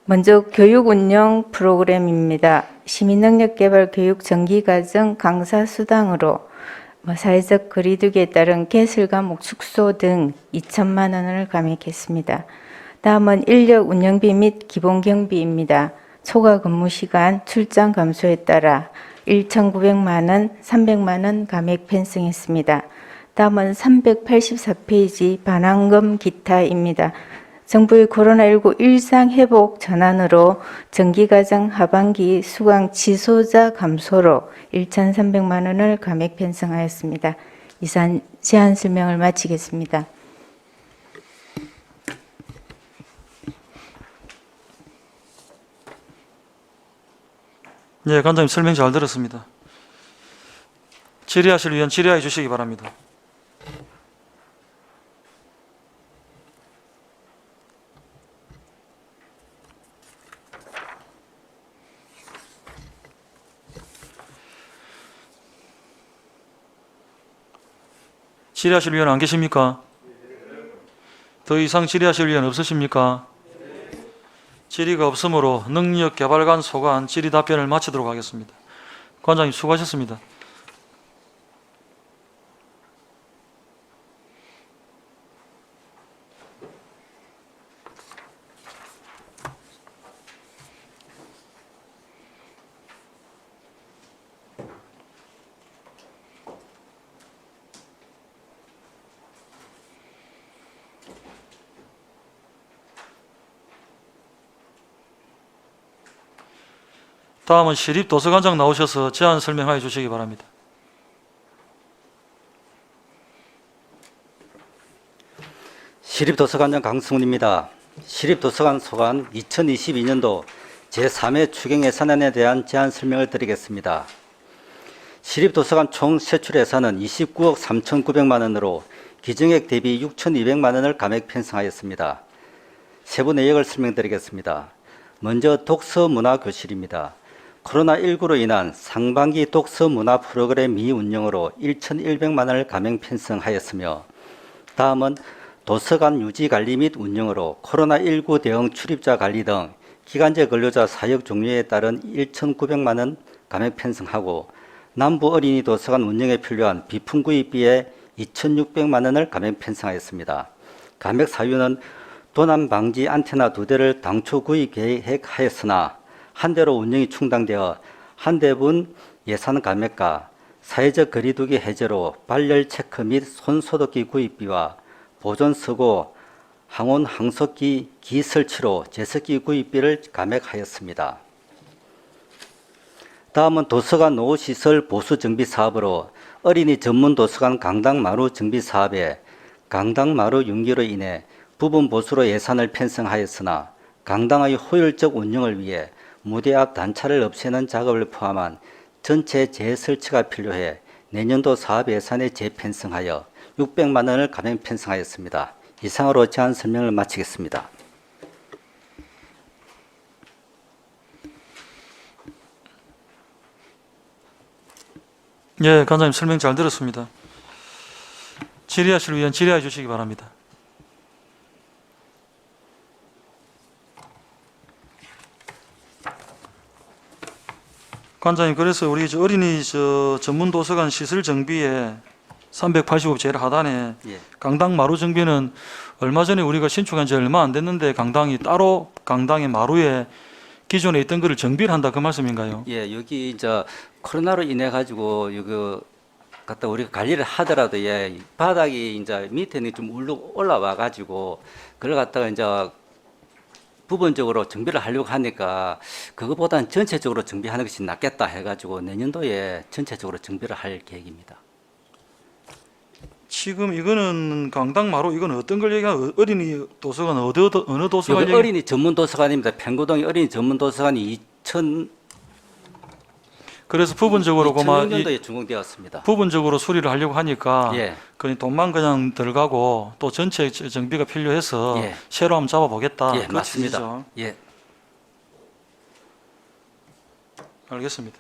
먼저 교육 운영 프로그램입니다. 시민능력개발 교육 정기과정 강사 수당으로 사회적 거리두기에 따른 개설 과목 축소 등 2천만 원을 감액했습니다. 다음은 인력 운영비 및 기본 경비입니다. 초과 근무 시간, 출장 감소에 따라 1,900만 원, 300만 원 감액 편성했습니다. 다음은 384페이지 반환금 기타입니다. 정부의 코로나19 일상회복 전환으로 전기가정 하반기 수강 취소자 감소로 1,300만 원을 감액 편성하였습니다. 이상 제안 설명을 마치겠습니다. 예, 관장님 설명 잘 들었습니다. 질의하실 위원 질의해 주시기 바랍니다. 질의하실 위원 안 계십니까? 더 이상 질의하실 위원 없으십니까? 질의가 없으므로 능력개발관 소관 질의 답변을 마치도록 하겠습니다. 관장님 수고하셨습니다. 다음은 시립도서관장 나오셔서 제안 설명해 주시기 바랍니다. 시립도서관장 강승훈입니다. 시립도서관 소관 2022년도 제3회 추경 예산안에 대한 제안 설명을 드리겠습니다. 시립도서관 총 세출 예산은 29억 3,900만 원으로 기정액 대비 6,200만 원을 감액 편성하였습니다. 세부 내역을 설명드리겠습니다. 먼저 독서문화교실입니다. 코로나19로 인한 상반기 독서문화 프로그램 미운영으로 1,100만 원을 감액 편성하였으며, 다음은 도서관 유지관리 및 운영으로 코로나19 대응 출입자 관리 등 기간제 근로자 사역 종료에 따른 1,900만 원 감액 편성하고, 남부 어린이 도서관 운영에 필요한 비품 구입비에 2,600만 원을 감액 편성하였습니다. 감액 사유는 도난 방지 안테나 2대를 당초 구입 계획하였으나 한 대로 운영이 충당되어 한 대분 예산 감액과 사회적 거리두기 해제로 발열 체크 및 손소독기 구입비와 보존 서고 항온 항속기 기 설치로 제습기 구입비를 감액하였습니다. 다음은 도서관 노후시설 보수 정비 사업으로 어린이 전문 도서관 강당 마루 정비 사업에 강당 마루 융기로 인해 부분 보수로 예산을 편성하였으나 강당의 효율적 운영을 위해 무대 앞 단차를 없애는 작업을 포함한 전체 재설치가 필요해 내년도 사업 예산에 재편성하여 600만 원을 감액 편성하였습니다. 이상으로 제안 설명을 마치겠습니다. 예, 관장님 설명 잘 들었습니다. 질의하실 위원 질의해 주시기 바랍니다. 관장님, 그래서 우리 어린이 전문 도서관 시설 정비에 385 제일 하단에 예. 강당 마루 정비는 얼마 전에 우리가 신축한 지 얼마 안 됐는데 강당이 따로 강당의 마루에 기존에 있던 거를 정비를 한다 그 말씀인가요? 예, 여기 이제 코로나로 인해 가지고 이거 갖다 우리가 관리를 하더라도 예, 바닥이 이제 밑에는 좀 올라와 가지고 그걸 갖다가 이제 부분적으로 정비를 하려고 하니까 그것보다는 전체적으로 정비하는 것이 낫겠다 해가지고 내년도에 전체적으로 정비를 할 계획입니다. 지금 이거는 강당 마루 이건 어떤 걸 얘기하는 어린이 도서관 어느 도서관 여기 어린이 전문 도서관입니다. 평구동의 어린이 전문 도서관이 그래서 부분적으로 2006년도에 준공되었습니다. 부분적으로 수리를 하려고 하니까 예. 그냥 돈만 그냥 들어가고 또 전체 정비가 필요해서 예. 새로 한번 잡아보겠다. 예, 그 맞습니다. 뜻이죠. 예. 알겠습니다.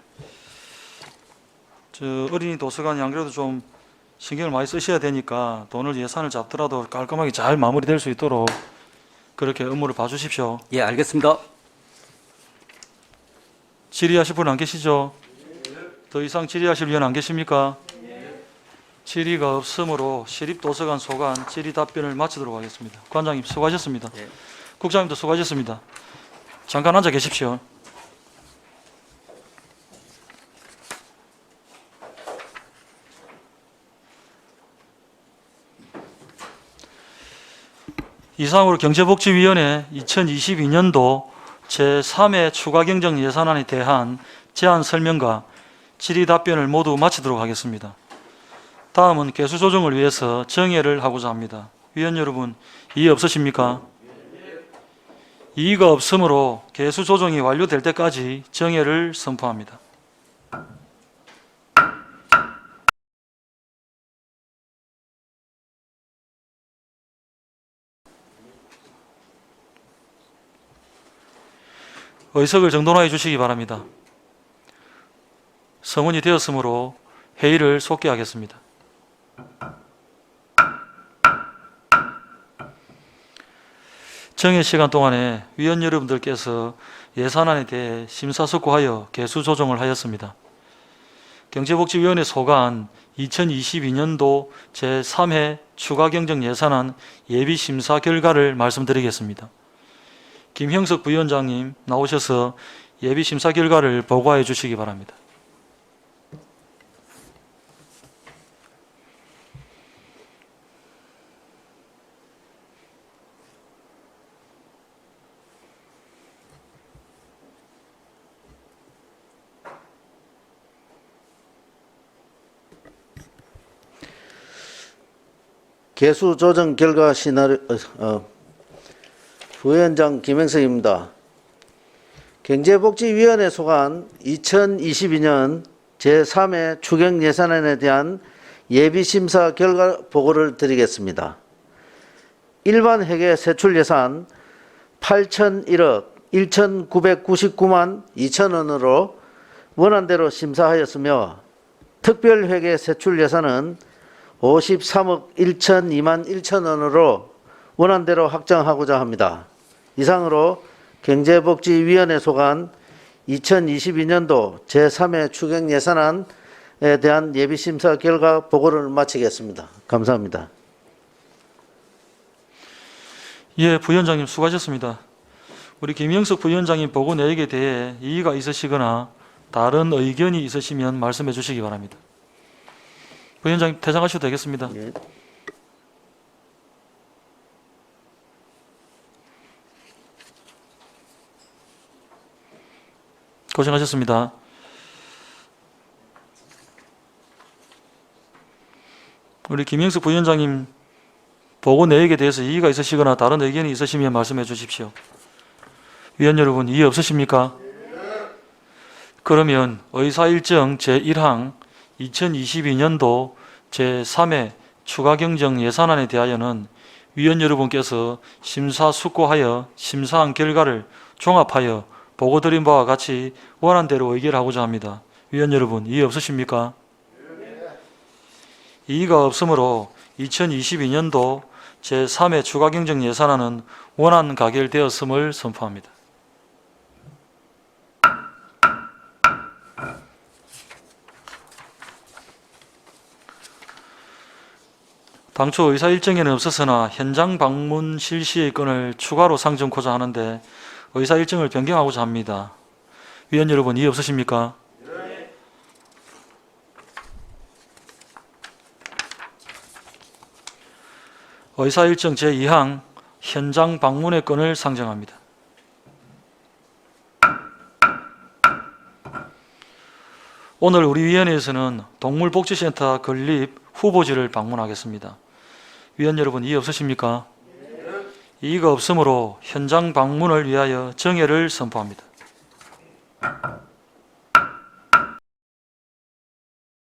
어린이 도서관이 안 그래도 좀 신경을 많이 쓰셔야 되니까 돈을 예산을 잡더라도 깔끔하게 잘 마무리될 수 있도록 그렇게 업무를 봐주십시오. 예, 알겠습니다. 질의하실 분 안 계시죠? 더 이상 질의하실 위원 안 계십니까? 질의가 없으므로 시립도서관 소관 질의 답변을 마치도록 하겠습니다. 관장님 수고하셨습니다. 예. 국장님도 수고하셨습니다. 잠깐 앉아 계십시오. 이상으로 경제복지위원회 2022년도 제3회 추가 경정 예산안에 대한 제안 설명과 질의 답변을 모두 마치도록 하겠습니다. 다음은 개수 조정을 위해서 정회를 하고자 합니다. 위원 여러분, 이의 없으십니까? 이의가 없으므로 개수 조정이 완료될 때까지 정회를 선포합니다. 의석을 정돈하여 주시기 바랍니다. 성원이 되었으므로 회의를 속개하겠습니다. 정회 시간 동안에 위원 여러분들께서 예산안에 대해 심사숙고하여 개수 조정을 하였습니다. 경제복지위원회 소관 2022년도 제3회 추가 경정 예산안 예비 심사 결과를 말씀드리겠습니다. 김형석 부위원장님 나오셔서 예비 심사 결과를 보고해 주시기 바랍니다. 개수 조정 결과 시나리오 부위원장 김행석입니다. 경제복지위원회 소관 2022년 제3회 추경 예산안에 대한 예비심사 결과 보고를 드리겠습니다. 일반 회계 세출 예산 8,001억 1,999만 2천원으로 원안대로 심사하였으며 특별회계 세출 예산은 53억 1,002만 1천원으로 원안대로 확정하고자 합니다. 이상으로 경제복지위원회 소관 2022년도 제3회 추경 예산안에 대한 예비심사 결과 보고를 마치겠습니다. 감사합니다. 예, 부위원장님 수고하셨습니다. 우리 김영석 부위원장님 보고 내역에 대해 이의가 있으시거나 다른 의견이 있으시면 말씀해 주시기 바랍니다. 부위원장님 퇴장하셔도 되겠습니다. 예. 고생하셨습니다. 우리 김영석 부위원장님 보고 내역에 대해서 이의가 있으시거나 다른 의견이 있으시면 말씀해 주십시오. 위원 여러분, 이의 없으십니까? 그러면 의사일정 제1항 2022년도 제3회 추가경정 예산안에 대하여는 위원 여러분께서 심사숙고하여 심사한 결과를 종합하여 보고드린 바와 같이 원안대로 의결하고자 합니다. 위원 여러분, 이의 없으십니까? 이의가 없으므로 2022년도 제3회 추가경정 예산안은 원안 가결되었음을 선포합니다. 당초 의사 일정에는 없었으나 현장 방문 실시의 건을 추가로 상정코자 하는데 의사 일정을 변경하고자 합니다. 위원 여러분, 이의 없으십니까? 의사 일정 제2항 현장 방문의 건을 상정합니다. 오늘 우리 위원회에서는 동물복지센터 건립 후보지를 방문하겠습니다. 위원 여러분, 이의 없으십니까? 이의가 없으므로 현장 방문을 위하여 정회를 선포합니다.